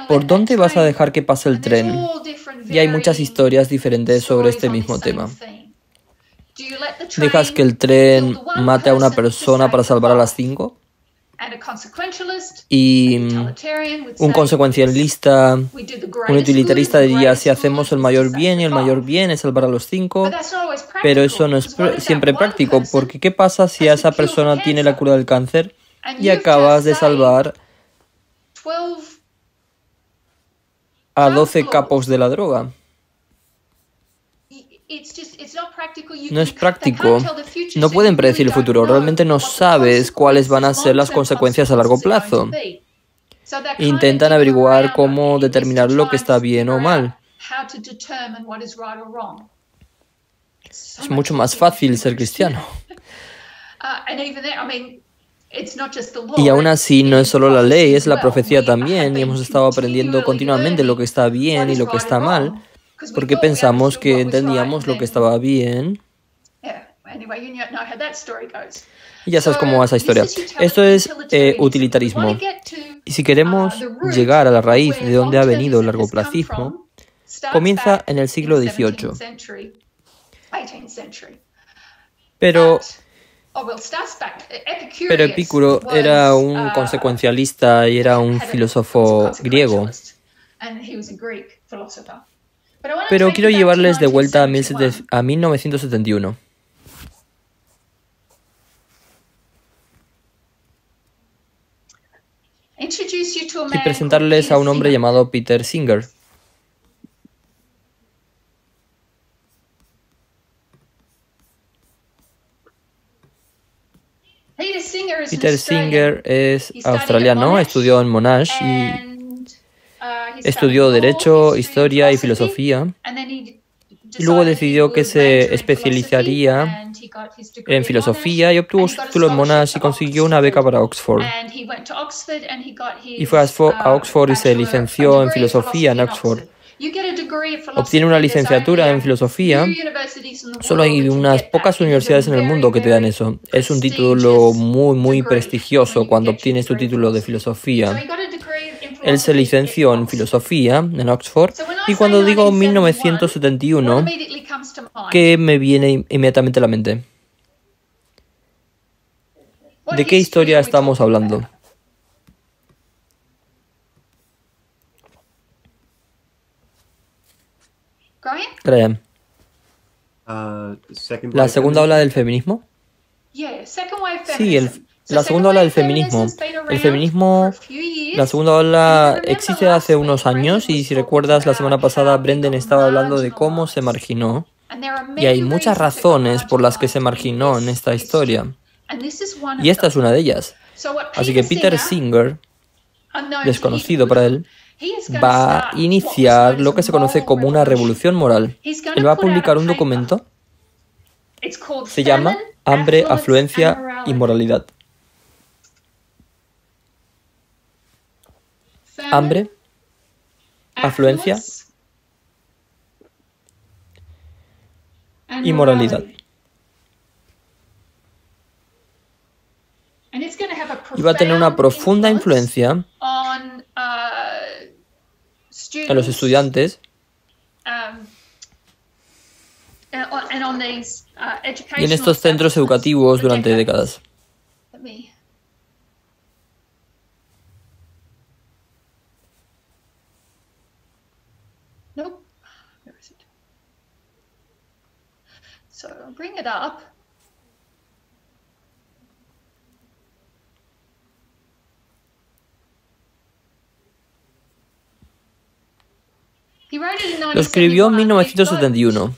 ¿Por dónde vas a dejar que pase el tren? Y hay muchas historias diferentes sobre este mismo tema. ¿Dejas que el tren mate a una persona para salvar a las 5? Y un consecuencialista, un utilitarista diría, si hacemos el mayor bien y el mayor bien es salvar a los 5, pero eso no es siempre práctico, porque ¿qué pasa si a esa persona tiene la cura del cáncer y acabas de salvar a 12 capos de la droga? No es práctico. No pueden predecir el futuro. Realmente no sabes cuáles van a ser las consecuencias a largo plazo. Intentan averiguar cómo determinar lo que está bien o mal. Es mucho más fácil ser cristiano. Y aún así, no es solo la ley, es la profecía también. Y hemos estado aprendiendo continuamente lo que está bien y lo que está mal, porque pensamos que entendíamos lo que estaba bien. Y ya sabes cómo va esa historia. Esto es utilitarismo. Y si queremos llegar a la raíz de donde ha venido el largoplacismo, comienza en el siglo XVIII. Pero Epicuro era un consecuencialista y era un filósofo griego. Pero quiero llevarles de vuelta a 1971. y presentarles a un hombre llamado Peter Singer. Peter Singer es australiano, estudió en Monash y estudió Derecho, Historia y Filosofía. Y luego decidió que se especializaría en filosofía y obtuvo su título en Monash y consiguió una beca para Oxford. Y fue a Oxford y se licenció en filosofía en Oxford. Obtiene una licenciatura en filosofía. Solo hay unas pocas universidades en el mundo que te dan eso. Es un título muy prestigioso cuando obtienes tu título de filosofía. Él se licenció en filosofía en Oxford y cuando digo 1971, ¿qué me viene inmediatamente a la mente? ¿De qué historia estamos hablando? Graham. ¿La segunda ola del feminismo? Sí, la segunda ola del feminismo. La segunda ola existe hace unos años y si recuerdas la semana pasada Brendan estaba hablando de cómo se marginó y hay muchas razones por las que se marginó en esta historia y esta es una de ellas. Así que Peter Singer, desconocido para él, va a iniciar lo que se conoce como una revolución moral. Él va a publicar un documento, se llama Hambre, Afluencia y Moralidad. Hambre, afluencia y moralidad. Y va a tener una profunda influencia en los estudiantes y en estos centros educativos durante décadas. Lo escribió en 1971.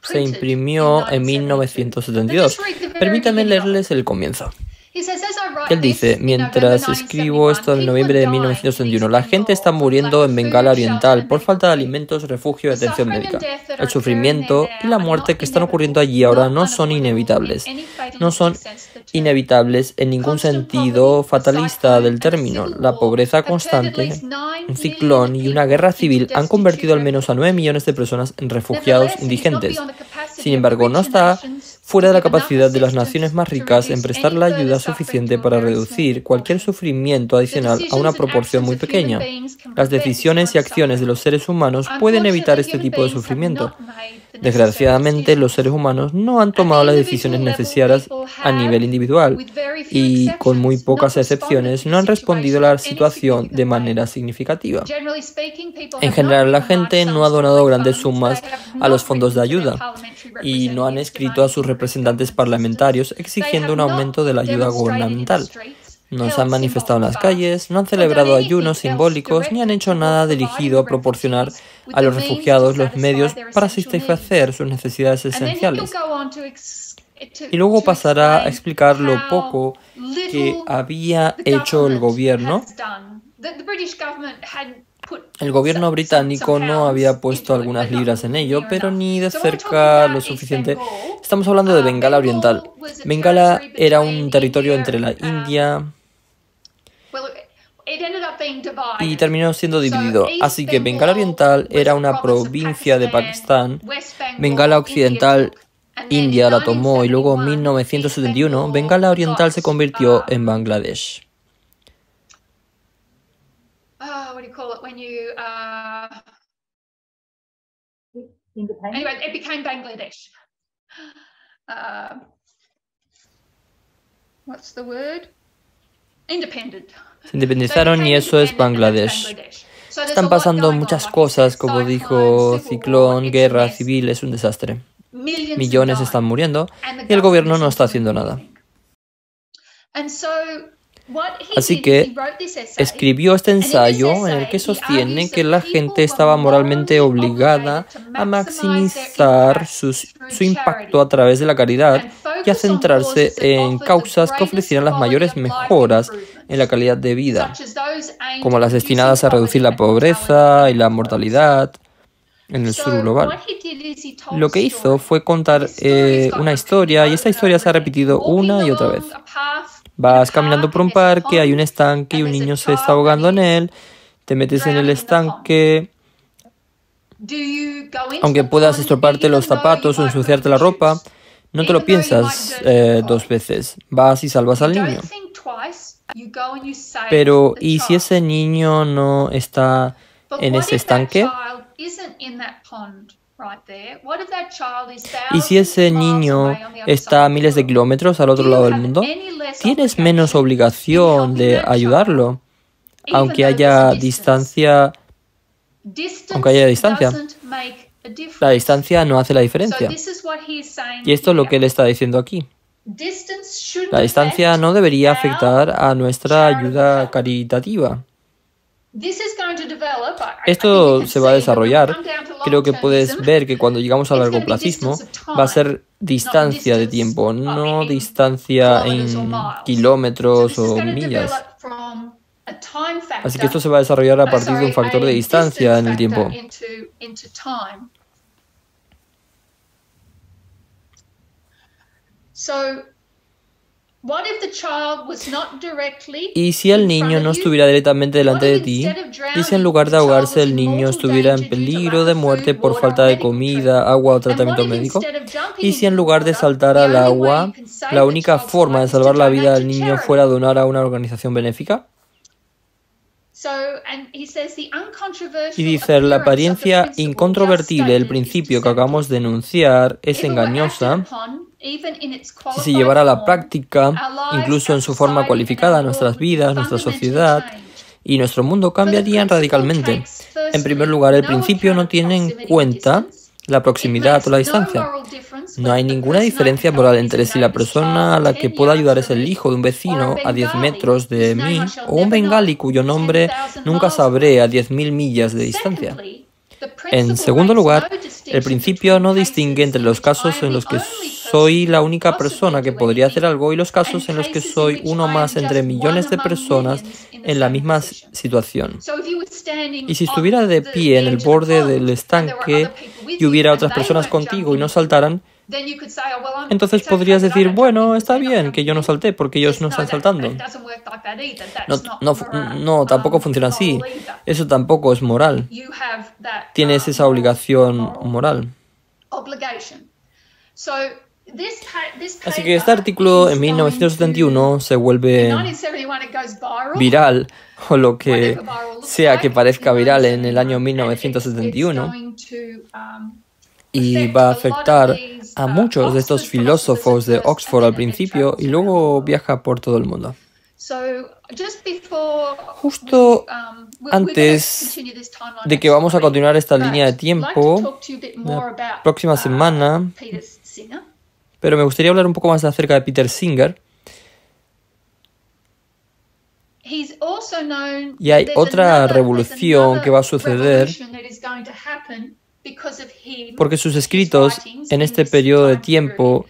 Se imprimió en 1972. Permítanme leerles el comienzo. Él dice, mientras escribo esto en noviembre de 1971, la gente está muriendo en Bengala Oriental por falta de alimentos, refugio y atención médica. El sufrimiento y la muerte que están ocurriendo allí ahora no son inevitables. No son inevitables en ningún sentido fatalista del término. La pobreza constante, un ciclón y una guerra civil han convertido al menos a 9 millones de personas en refugiados indigentes. Sin embargo, no está fuera de la capacidad de las naciones más ricas en prestar la ayuda suficiente para reducir cualquier sufrimiento adicional a una proporción muy pequeña. Las decisiones y acciones de los seres humanos pueden evitar este tipo de sufrimiento. Desgraciadamente, los seres humanos no han tomado las decisiones necesarias a nivel individual y, con muy pocas excepciones, no han respondido a la situación de manera significativa. En general, la gente no ha donado grandes sumas a los fondos de ayuda y no han escrito a sus representantes parlamentarios exigiendo un aumento de la ayuda gubernamental. No se han manifestado en las calles, no han celebrado ayunos simbólicos, ni han hecho nada dirigido a proporcionar a los refugiados los medios para satisfacer sus necesidades esenciales. Y luego pasará a explicar lo poco que había hecho el gobierno. El gobierno británico no había puesto algunas libras en ello, pero ni de cerca lo suficiente. Estamos hablando de Bengala Oriental. Bengala era un territorio entre la India y terminó siendo dividido. Así que Bengala Oriental era una provincia de Pakistán. Bengala Occidental, India la tomó y luego en 1971 Bengala Oriental se convirtió en Bangladesh. Anyway, it became Bangladesh. What's the word? Independent. Se independizaron y eso es Bangladesh. Están pasando muchas cosas, como dijo Ciclón, guerra civil, es un desastre. Millones están muriendo y el gobierno no está haciendo nada. Así que escribió este ensayo en el que sostiene que la gente estaba moralmente obligada a maximizar su impacto a través de la caridad y a centrarse en causas que ofrecieran las mayores mejoras en la calidad de vida, como las destinadas a reducir la pobreza y la mortalidad en el sur global. Lo que hizo fue contar una historia, y esta historia se ha repetido una y otra vez. Vas caminando por un parque, hay un estanque y un niño se está ahogando en él, te metes en el estanque. Aunque puedas estroparte los zapatos o ensuciarte la ropa, no te lo piensas 2 veces. Vas y salvas al niño. Pero, ¿y si ese niño no está en ese estanque? ¿Y si ese niño está a miles de kilómetros al otro lado del mundo? Tienes menos obligación de ayudarlo, aunque haya distancia. La distancia no hace la diferencia. Y esto es lo que él está diciendo aquí. La distancia no debería afectar a nuestra ayuda caritativa. Esto se va a desarrollar. Creo que puedes ver que cuando llegamos al largoplacismo va a ser distancia de tiempo, no distancia en kilómetros o millas. Así que esto se va a desarrollar a partir de un factor de distancia en el tiempo. ¿Y si el niño no estuviera directamente delante de ti? ¿Y si en lugar de ahogarse el niño estuviera en peligro de muerte por falta de comida, agua o tratamiento médico? ¿Y si en lugar de saltar al agua, la única forma de salvar la vida del niño fuera donar a una organización benéfica? Y dice, la apariencia incontrovertible del principio que acabamos de enunciar es engañosa. Si se llevara a la práctica, incluso en su forma cualificada, nuestras vidas, nuestra sociedad y nuestro mundo cambiarían radicalmente. En primer lugar, el principio no tiene en cuenta la proximidad o la distancia. No hay ninguna diferencia moral entre si la persona a la que puedo ayudar es el hijo de un vecino a 10 metros de mí o un bengalí cuyo nombre nunca sabré a 10.000 millas de distancia. En segundo lugar, el principio no distingue entre los casos en los que soy la única persona que podría hacer algo y los casos en los que soy uno más entre millones de personas en la misma situación. Y si estuviera de pie en el borde del estanque y hubiera otras personas contigo y no saltaran, entonces podrías decir, bueno, está bien que yo no salté porque ellos no están saltando. No, tampoco funciona así. Eso tampoco es moral. Tienes esa obligación moral. Así que este artículo en 1971 se vuelve viral, o lo que sea que parezca viral en el año 1971, y va a afectar a muchos de estos filósofos de Oxford al principio y luego viaja por todo el mundo. Justo antes de que vamos a continuar esta línea de tiempo, la próxima semana, pero me gustaría hablar un poco más acerca de Peter Singer. Y hay otra revolución que va a suceder porque sus escritos en este periodo de tiempo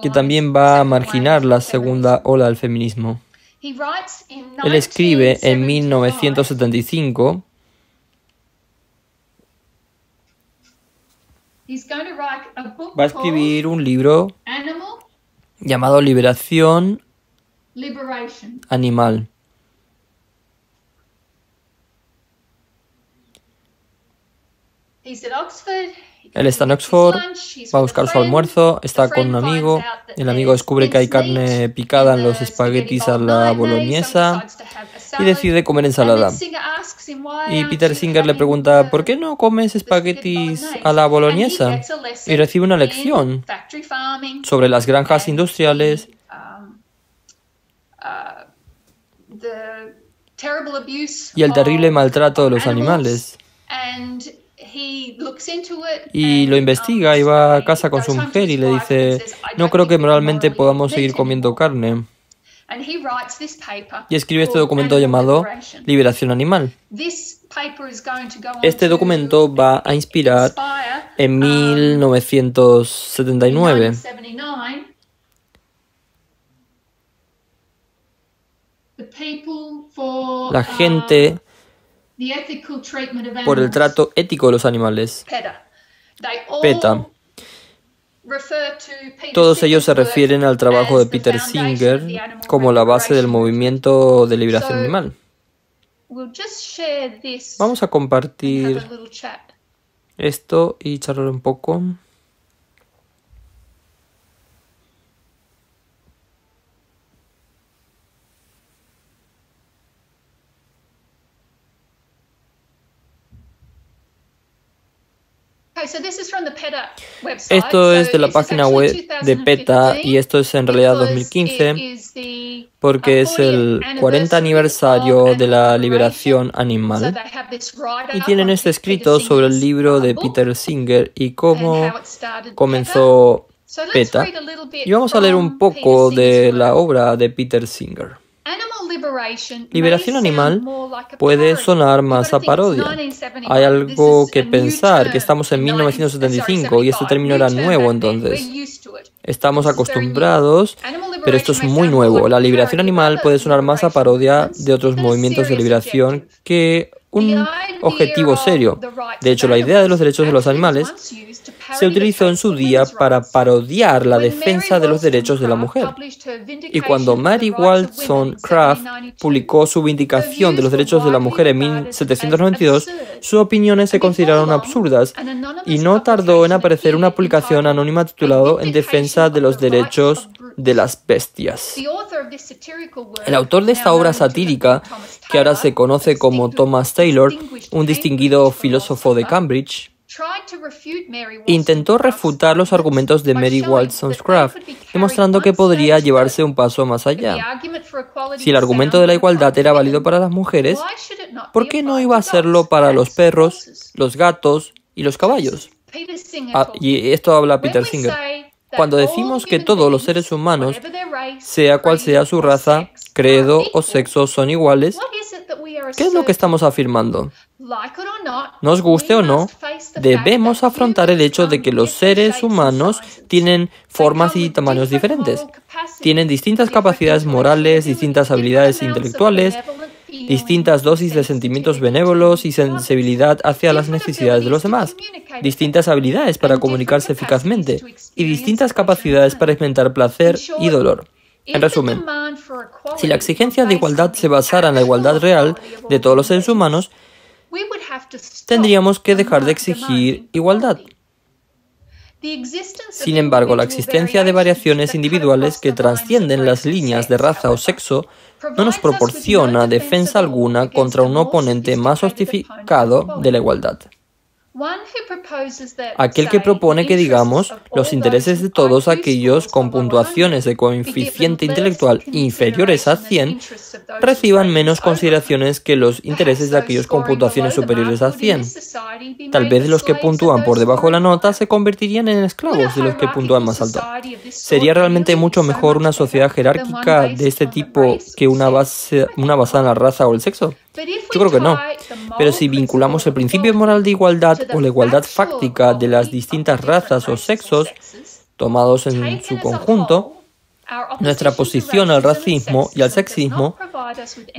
que también va a marginar la segunda ola del feminismo. Él escribe en 1975 va a escribir un libro llamado Liberación Animal. Él está en Oxford, va a buscar su almuerzo, está con un amigo, el amigo descubre que hay carne picada en los espaguetis a la boloñesa y decide comer ensalada. Y Peter Singer le pregunta, ¿por qué no comes espaguetis a la boloñesa? Y recibe una lección sobre las granjas industriales y el terrible maltrato de los animales. Y lo investiga y va a casa con su mujer y le dice, no creo que moralmente podamos seguir comiendo carne. y escribe este documento llamado Liberación Animal. Este documento va a inspirar en 1979 la gente por el trato ético de los animales, PETA. Todos ellos se refieren al trabajo de Peter Singer como la base del movimiento de liberación animal. Vamos a compartir esto y charlar un poco. Esto es de la página web de PETA y esto es en realidad 2015 porque es el 40 aniversario de la liberación animal y tienen este escrito sobre el libro de Peter Singer y cómo comenzó PETA. Y vamos a leer un poco de la obra de Peter Singer. Liberación animal puede sonar más a parodia. Hay algo que pensar que estamos en 1975 y este término era nuevo entonces. Estamos acostumbrados, pero esto es muy nuevo. La liberación animal puede sonar más a parodia de otros movimientos de liberación que un objetivo serio. De hecho, la idea de los derechos de los animales se utilizó en su día para parodiar la defensa de los derechos de la mujer. Y cuando Mary Wollstonecraft publicó su Vindicación de los Derechos de la Mujer en 1792, sus opiniones se consideraron absurdas y no tardó en aparecer una publicación anónima titulada En defensa de los derechos de las bestias. El autor de esta obra satírica, que ahora se conoce como Thomas Taylor, un distinguido filósofo de Cambridge, intentó refutar los argumentos de Mary Wollstonecraft, demostrando que podría llevarse un paso más allá. Si el argumento de la igualdad era válido para las mujeres, ¿por qué no iba a serlo para los perros, los gatos y los caballos? Y esto habla Peter Singer. Cuando decimos que todos los seres humanos, sea cual sea su raza, credo o sexo, son iguales, ¿qué es lo que estamos afirmando? Nos guste o no, debemos afrontar el hecho de que los seres humanos tienen formas y tamaños diferentes. Tienen distintas capacidades morales, distintas habilidades intelectuales, distintas dosis de sentimientos benévolos y sensibilidad hacia las necesidades de los demás, distintas habilidades para comunicarse eficazmente y distintas capacidades para experimentar placer y dolor. En resumen, si la exigencia de igualdad se basara en la igualdad real de todos los seres humanos, tendríamos que dejar de exigir igualdad. Sin embargo, la existencia de variaciones individuales que trascienden las líneas de raza o sexo no nos proporciona defensa alguna contra un oponente más justificado de la igualdad. Aquel que propone que digamos los intereses de todos aquellos con puntuaciones de coeficiente intelectual inferiores a 100 reciban menos consideraciones que los intereses de aquellos con puntuaciones superiores a 100. Tal vez los que puntúan por debajo de la nota se convertirían en esclavos de los que puntúan más alto. ¿Sería realmente mucho mejor una sociedad jerárquica de este tipo que una basada en la raza o el sexo? Yo creo que no. Pero si vinculamos el principio moral de igualdad o la igualdad fáctica de las distintas razas o sexos, tomados en su conjunto, nuestra posición al racismo y al sexismo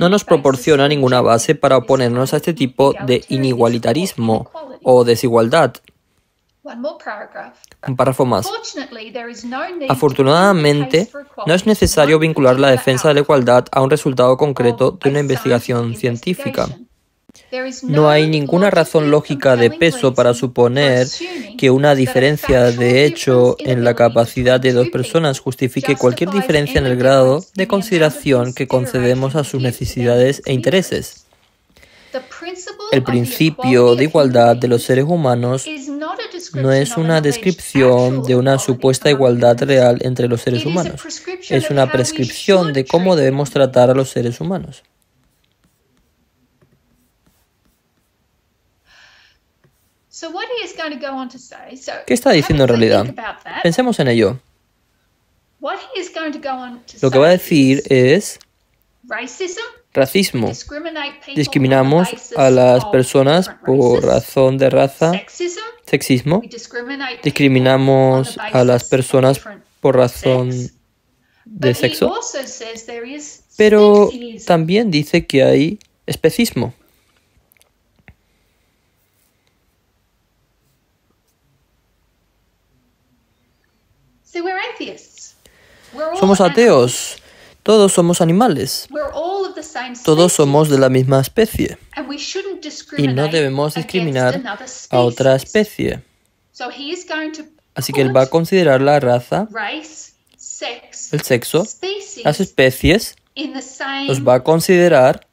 no nos proporciona ninguna base para oponernos a este tipo de inigualitarismo o desigualdad. Un párrafo más. Afortunadamente, no es necesario vincular la defensa de la igualdad a un resultado concreto de una investigación científica. No hay ninguna razón lógica de peso para suponer que una diferencia de hecho en la capacidad de dos personas justifique cualquier diferencia en el grado de consideración que concedemos a sus necesidades e intereses. El principio de igualdad de los seres humanos no es una descripción de una supuesta igualdad real entre los seres humanos. Es una prescripción de cómo debemos tratar a los seres humanos. ¿Qué está diciendo en realidad? Pensemos en ello. What he is going to go on to Lo que va a decir say es is racism. racismo. Discriminate people Discriminamos on the basis a las of personas different por races. razón de raza. Sexism. Sexismo. We discriminate Discriminamos people on the a las basis of personas different por razón sex. de But he sexo. also says there is Pero speciesism. también dice que hay especismo. So we're atheists. We're all Somos ateos. Todos somos animales. We're all of the same Todos species. somos de la misma especie. And we shouldn't Y discriminate no debemos discriminar against another a otra species. especie. So he is going to Así que él va a considerar la raza, race, sex, el sexo, species las especies, in the same los va a considerar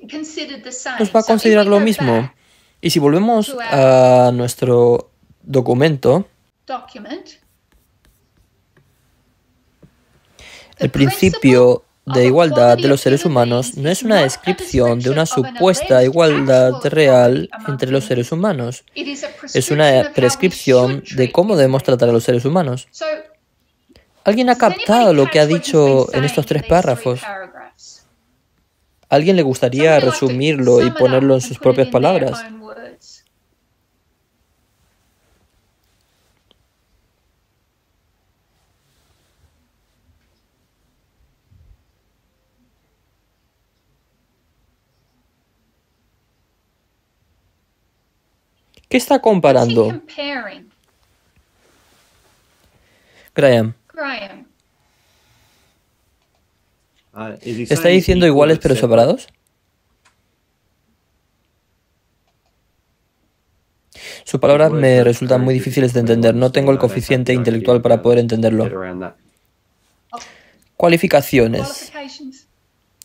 considered the same. los va a So if we considerar lo go mismo. back Y si volvemos a nuestro documento, document, el principio de igualdad de los seres humanos no es una descripción de una supuesta igualdad real entre los seres humanos. it is a Es una prescripción de cómo debemos tratar a los seres humanos. So, ¿Alguien ha does anybody captado lo que ha catch what he's dicho been en estos saying 3 in these three párrafos? paragraphs? ¿A alguien le gustaría Somebody like to resumirlo y sum it ponerlo up en and sus put it propias in their palabras? own words? ¿Qué está What's he comparando, comparing, Graham? Graham? ¿Está diciendo iguales pero separados? Sus palabras me resultan muy difíciles de entender. No tengo el coeficiente intelectual para poder entenderlo. Cualificaciones. Qualifications?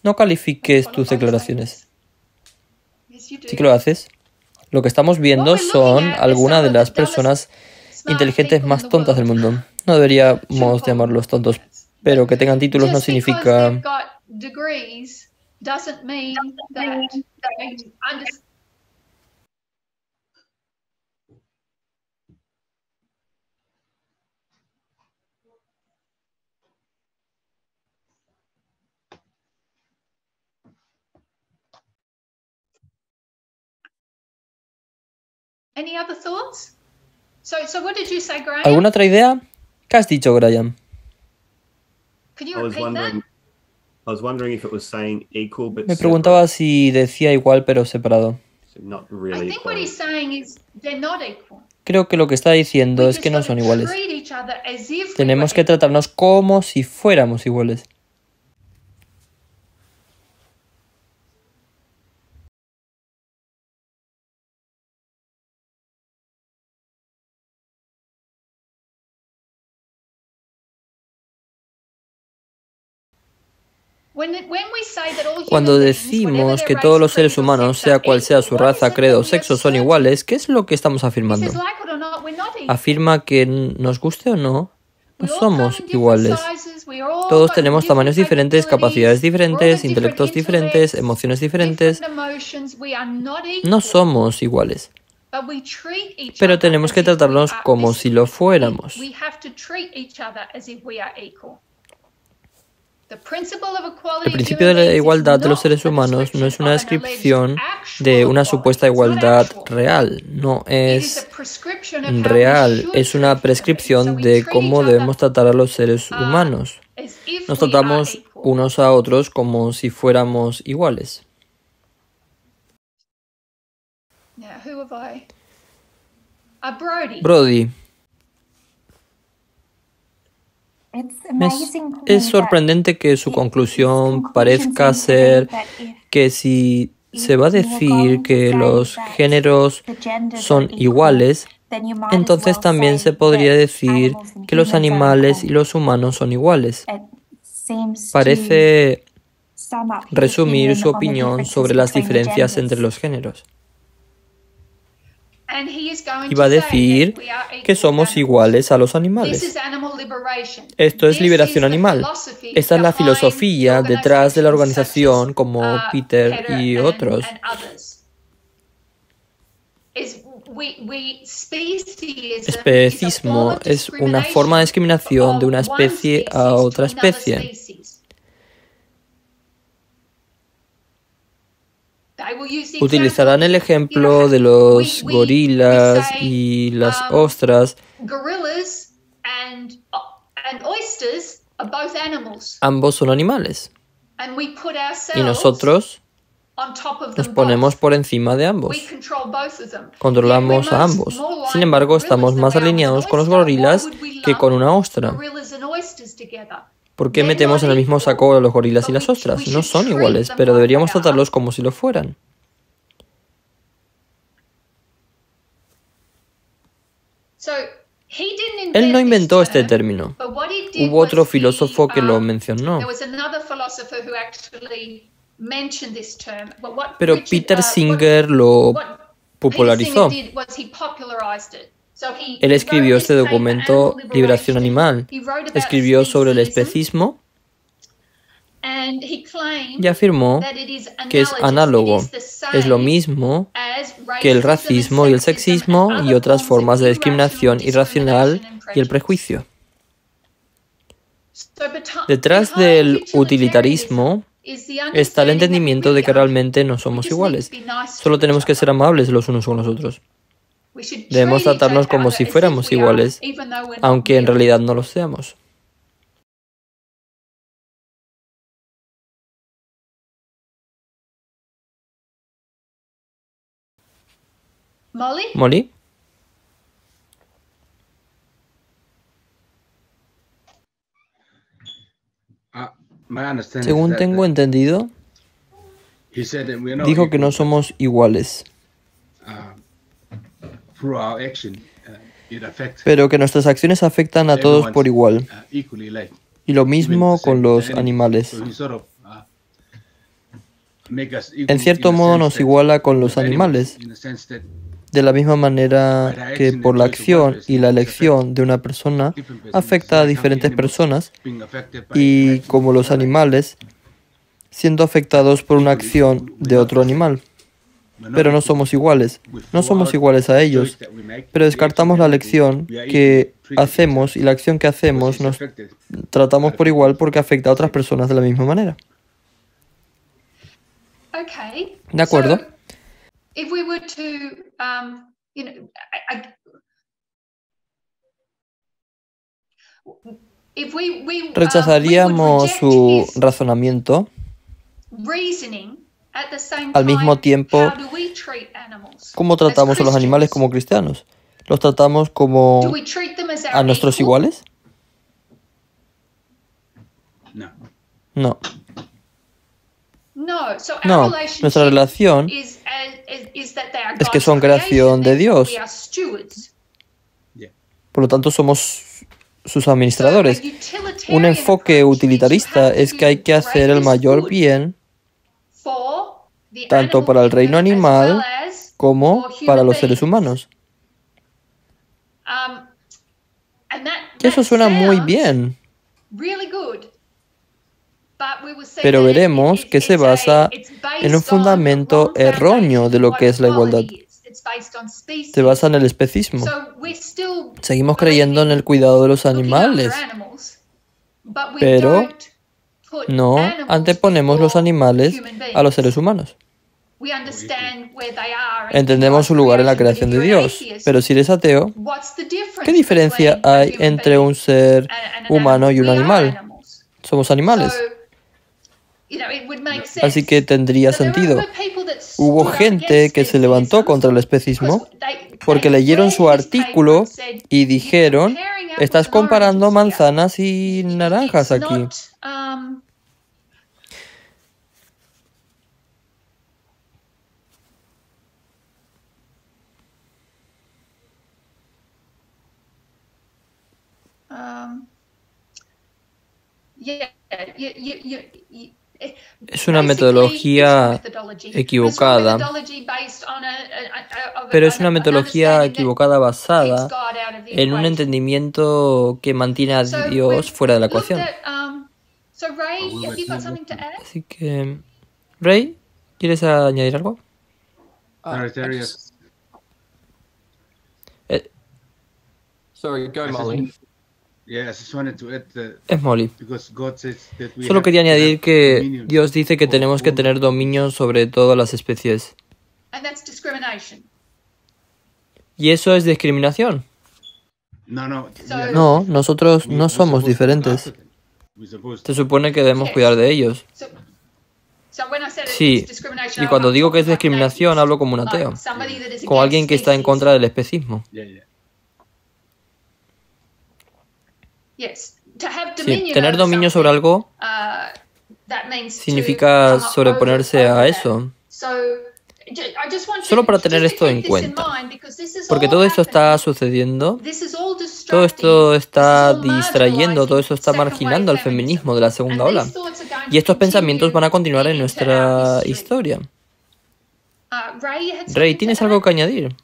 No califiques tus declaraciones. Yes, you do. Sí que lo haces. Lo que estamos viendo son algunas de las personas inteligentes más tontas del mundo. No deberíamos llamarlos tontos, pero que tengan títulos no Just because significa... they've got degrees doesn't mean that they understand. Any other thoughts? So what did you say, Graham? ¿Alguna otra idea? ¿Qué has dicho, Graham? Could you I was repeat that? wondering if it was saying equal but Me preguntaba si decía igual pero separado. separate. Not I really think what equal. he's saying is they're not equal. Creo que lo que está diciendo We es just que no gotta son iguales. treat each other as if we Tenemos were que equal. tratarnos como si fuéramos iguales. When we say that all human Cuando beings, decimos whatever que their todos race, los seres creed, or humanos, sex, sea are cual sea su equal, what raza, is it credo that o we sexo, son assert? iguales, ¿qué es lo que estamos He afirmando? says, like it or not, we're not equal. Afirma que nos guste o no, no We all somos come in different iguales. sizes, we all Todos got tenemos different tamaños diferentes, capacidades capabilities, we're all diferentes, got different intelectos diferentes, intellects, emociones diferentes. different emotions. We are not equal, No somos iguales, but we treat each pero other tenemos as que if we tratarnos are- como this- si lo fuéramos. We have to treat each other as if we are equal. The principle of equality El of principio human de la beings is igualdad de los not seres a humanos no es una description of descripción an alleged de una actual supuesta equality. It's not igualdad actual. real, no It is es a prescription of how we real, should es treat una human beings. So prescripción we de treat cómo each other debemos tratar a los seres humanos. as if Nos we are tratamos equal. unos a otros como si fuéramos iguales. Now, who have I? Brody. Brody, es sorprendente que su conclusión parezca ser que si se va a decir que los géneros son iguales, entonces también se podría decir que los animales y los humanos son iguales. Parece resumir su opinión sobre las diferencias entre los géneros. And he is going Y to va a say decir that we are equal que somos animals. iguales a los This animales. is animal liberation. Esto es This liberación is the animal. philosophy Esta es la behind filosofía detrás de la organización como such as, Peter y otros. and others. Is Especismo es una forma de discriminación de una especie a otra especie. Utilizarán el ejemplo de los gorilas y las ostras. Ambos son animales. Y nosotros nos ponemos por encima de ambos. Controlamos a ambos. Sin embargo, estamos más alineados con los gorilas que con una ostra. ¿Por qué metemos en el mismo saco a los gorilas y las ostras? No son iguales, pero deberíamos tratarlos como si lo fueran. Él no inventó este término. Hubo otro filósofo que lo mencionó. Pero Peter Singer lo popularizó. Él escribió este documento, Liberación Animal. Escribió sobre el especismo y afirmó que es análogo, es lo mismo que el racismo y el sexismo y otras formas de discriminación irracional y el prejuicio. Detrás del utilitarismo está el entendimiento de que realmente no somos iguales. Solo tenemos que ser amables los unos con los otros. Debemos tratarnos como si fuéramos iguales, aunque en realidad no lo seamos. ¿Molly? Según tengo entendido, dijo que no somos iguales, pero que nuestras acciones afectan a todos por igual. Y lo mismo con los animales. En cierto modo nos iguala con los animales, de la misma manera que por la acción y la elección de una persona afecta a diferentes personas, y como los animales, siendo afectados por una acción de otro animal. Pero no somos iguales. No somos iguales a ellos, pero descartamos la elección que hacemos y la acción que hacemos nos tratamos por igual porque afecta a otras personas de la misma manera. ¿De acuerdo? Rechazaríamos su razonamiento. Al mismo tiempo, ¿cómo tratamos a los animales como cristianos? ¿Los tratamos como a nuestros iguales? No. No, nuestra relación es que son creación de Dios. Por lo tanto, somos sus administradores. Un enfoque utilitarista es que hay que hacer el mayor bien tanto para el reino animal como para los seres humanos. Y eso suena muy bien. Pero veremos que se basa en un fundamento erróneo de lo que es la igualdad. Se basa en el especismo. Seguimos creyendo en el cuidado de los animales, pero no anteponemos los animales a los seres humanos. Entendemos su lugar en la creación de Dios, pero si eres ateo, ¿qué diferencia hay entre un ser humano y un animal? Somos animales. Así que tendría sentido. Hubo gente que se levantó contra el especismo porque leyeron su artículo y dijeron, estás comparando manzanas y naranjas aquí. Es una metodología equivocada, pero es una metodología equivocada basada en un entendimiento que mantiene a Dios fuera de la ecuación. Así que, Ray, ¿quieres añadir algo? Sorry, go Molly. Es Molly. Solo Solo quería añadir que Dios dice que tenemos que tener dominio sobre todas las especies. And that's discrimination. ¿Y eso es discriminación? No, nosotros no somos diferentes. Se supone que debemos cuidar de ellos. So when I said Sí, it's discrimination, y cuando I'm digo que es talking about discriminación, natives, hablo como un like ateo, somebody that is como alguien against que está en species. contra del especismo. Yes. To have Sí, dominion tener over dominio sobre something, algo that means to significa come up sobreponerse over a that. eso. So, I just want Solo you para just tener to esto keep en this cuenta. mind, because this is Porque all todo esto está happening. sucediendo, This is all todo esto distracting. está This is all distrayendo, todo esto está marginalizing marginando al second wave feminismo de la feminism. segunda And ola. these thoughts are going Y estos to pensamientos van a continue continuar en into nuestra our history. historia. Ray, you had Rey, something to ¿tienes add? algo que añadir?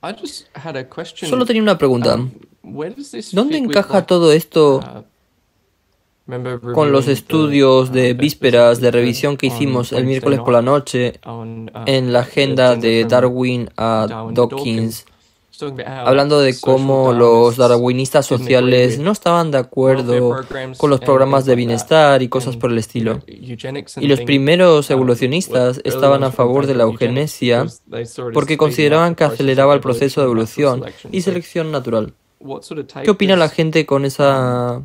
I just had a question. Solo tenía una pregunta. Where does this ¿Dónde fit with, encaja like, todo esto remember con los reviewing estudios de the vísperas de Vespers revisión que on hicimos el Wednesday miércoles por la noche on, en la agenda agenda de from Darwin a Darwin to Dawkins, It's talking about how, hablando de like, social cómo los Darwinists darwinistas didn't agree sociales with no estaban de acuerdo welfare programs con los and programas things de like that, bienestar y cosas and, por el estilo? eugenics and Y los things, primeros were evolucionistas early estaban a ones were in favor de favor la of eugenics eugenesia because they saw it as porque speeding up consideraban the que process aceleraba of el proceso de evolution and natural evolución selection. y So selección natural. what sort of take ¿Qué opina la does, gente con esa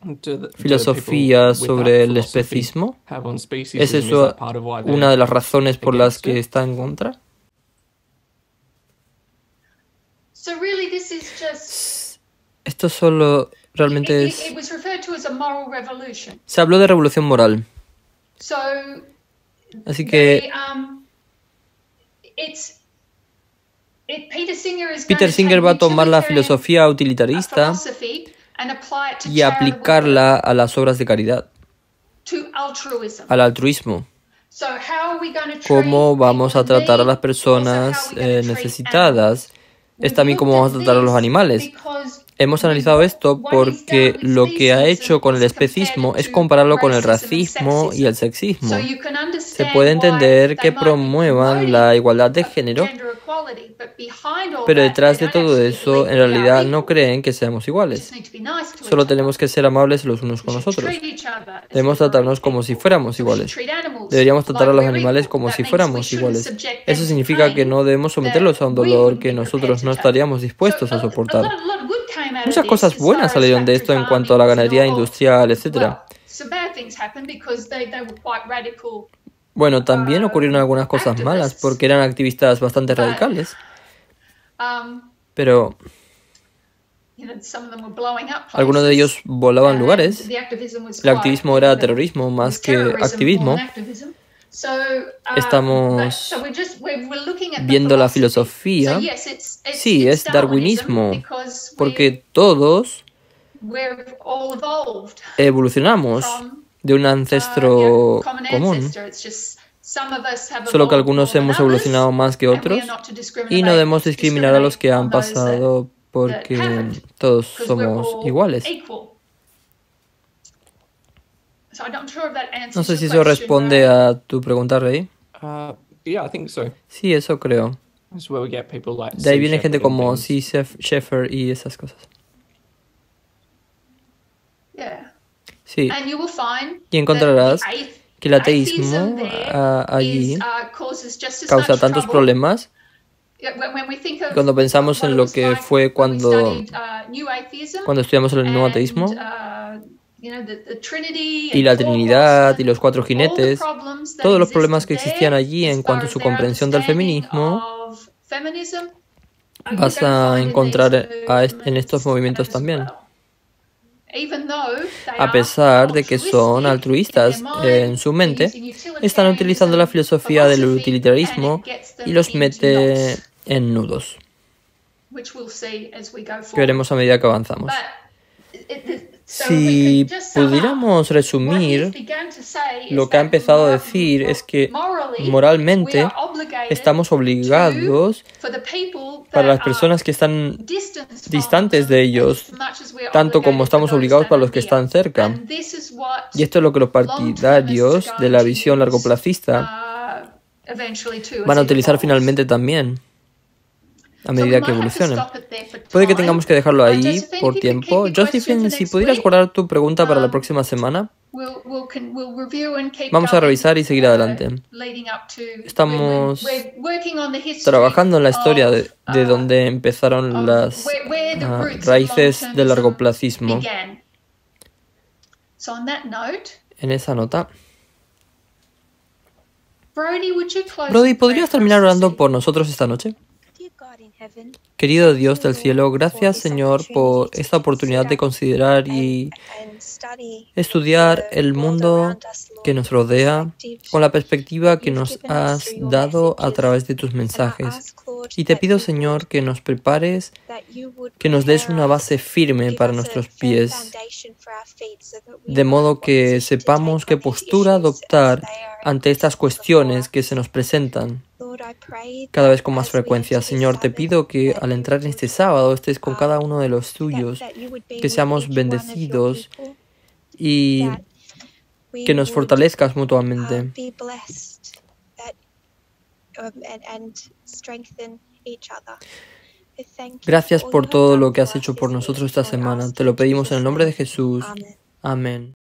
do filosofía people with sobre that el philosophy especismo? have on ¿Es speciesism? Is eso that part of why una they're de las razones por las against que it? está en contra? So really this is just Esto solo realmente it es... was referred to as a moral revolution. Se habló de revolución moral, So así que Peter Singer va a tomar la filosofía utilitarista y aplicarla a las obras de caridad, al altruismo. ¿Cómo vamos a tratar a las personas necesitadas? Es también cómo vamos a tratar a los animales. Hemos analizado esto porque lo que ha hecho con el especismo es compararlo con el racismo y el sexismo. Se puede entender que promuevan la igualdad de género, pero detrás de todo eso, en realidad no creen que seamos iguales. Solo tenemos que ser amables los unos con los otros. Debemos tratarnos como si fuéramos iguales. Deberíamos tratar a los animales como si fuéramos iguales. Eso significa que no debemos someterlos a un dolor que nosotros no estaríamos dispuestos a soportar. Muchas cosas buenas salieron de esto en cuanto a la ganadería industrial, etc. Bueno, también ocurrieron algunas cosas malas porque eran activistas bastante radicales, pero algunos de ellos volaban lugares. El activismo era terrorismo más que activismo. Estamos viendo la filosofía. Sí, es darwinismo, porque todos evolucionamos de un ancestro común, solo que algunos hemos evolucionado más que otros y no debemos discriminar a los que han pasado porque todos somos iguales. No sé si eso responde a tu pregunta, Rey. Yeah, I think so. Sí, eso creo. That's where we get people like De ahí Sea viene gente Shepherd and como things. C. Sheffer y esas cosas. Sí, y encontrarás que el ateísmo allí causa tantos problemas. Cuando pensamos en lo que fue cuando estudiamos el nuevo ateísmo y la Trinidad y los cuatro jinetes, todos los problemas que existían allí en cuanto a su comprensión del feminismo, vas a encontrar en estos movimientos también. A pesar de que son altruistas en su mente, están utilizando la filosofía del utilitarismo y los mete en nudos, que veremos a medida que avanzamos. Si pudiéramos resumir, lo que ha empezado a decir es que moralmente estamos obligados para las personas que están distantes de ellos, tanto como estamos obligados para los que están cerca. Y esto es lo que los partidarios de la visión largoplacista van a utilizar finalmente también. a medida que evolucionen. Puede que tengamos que dejarlo ahí por tiempo. Josephine, si pudieras guardar tu pregunta para la próxima semana, vamos a revisar y seguir adelante. Estamos trabajando en la historia de donde empezaron las raíces del largoplacismo. En esa nota, Brody, ¿podrías terminar orando por nosotros esta noche? Querido Dios del cielo, gracias Señor por esta oportunidad de considerar y estudiar el mundo que nos rodea con la perspectiva que nos has dado a través de tus mensajes. Y te pido, Señor, que nos prepares, que nos des una base firme para nuestros pies, de modo que sepamos qué postura adoptar ante estas cuestiones que se nos presentan cada vez con más frecuencia. Señor, te pido que al entrar en este sábado estés con cada uno de los tuyos, que seamos bendecidos y que nos fortalezcas mutuamente. Gracias por todo lo que has hecho por nosotros esta semana. Te lo pedimos en el nombre de Jesús. Amén.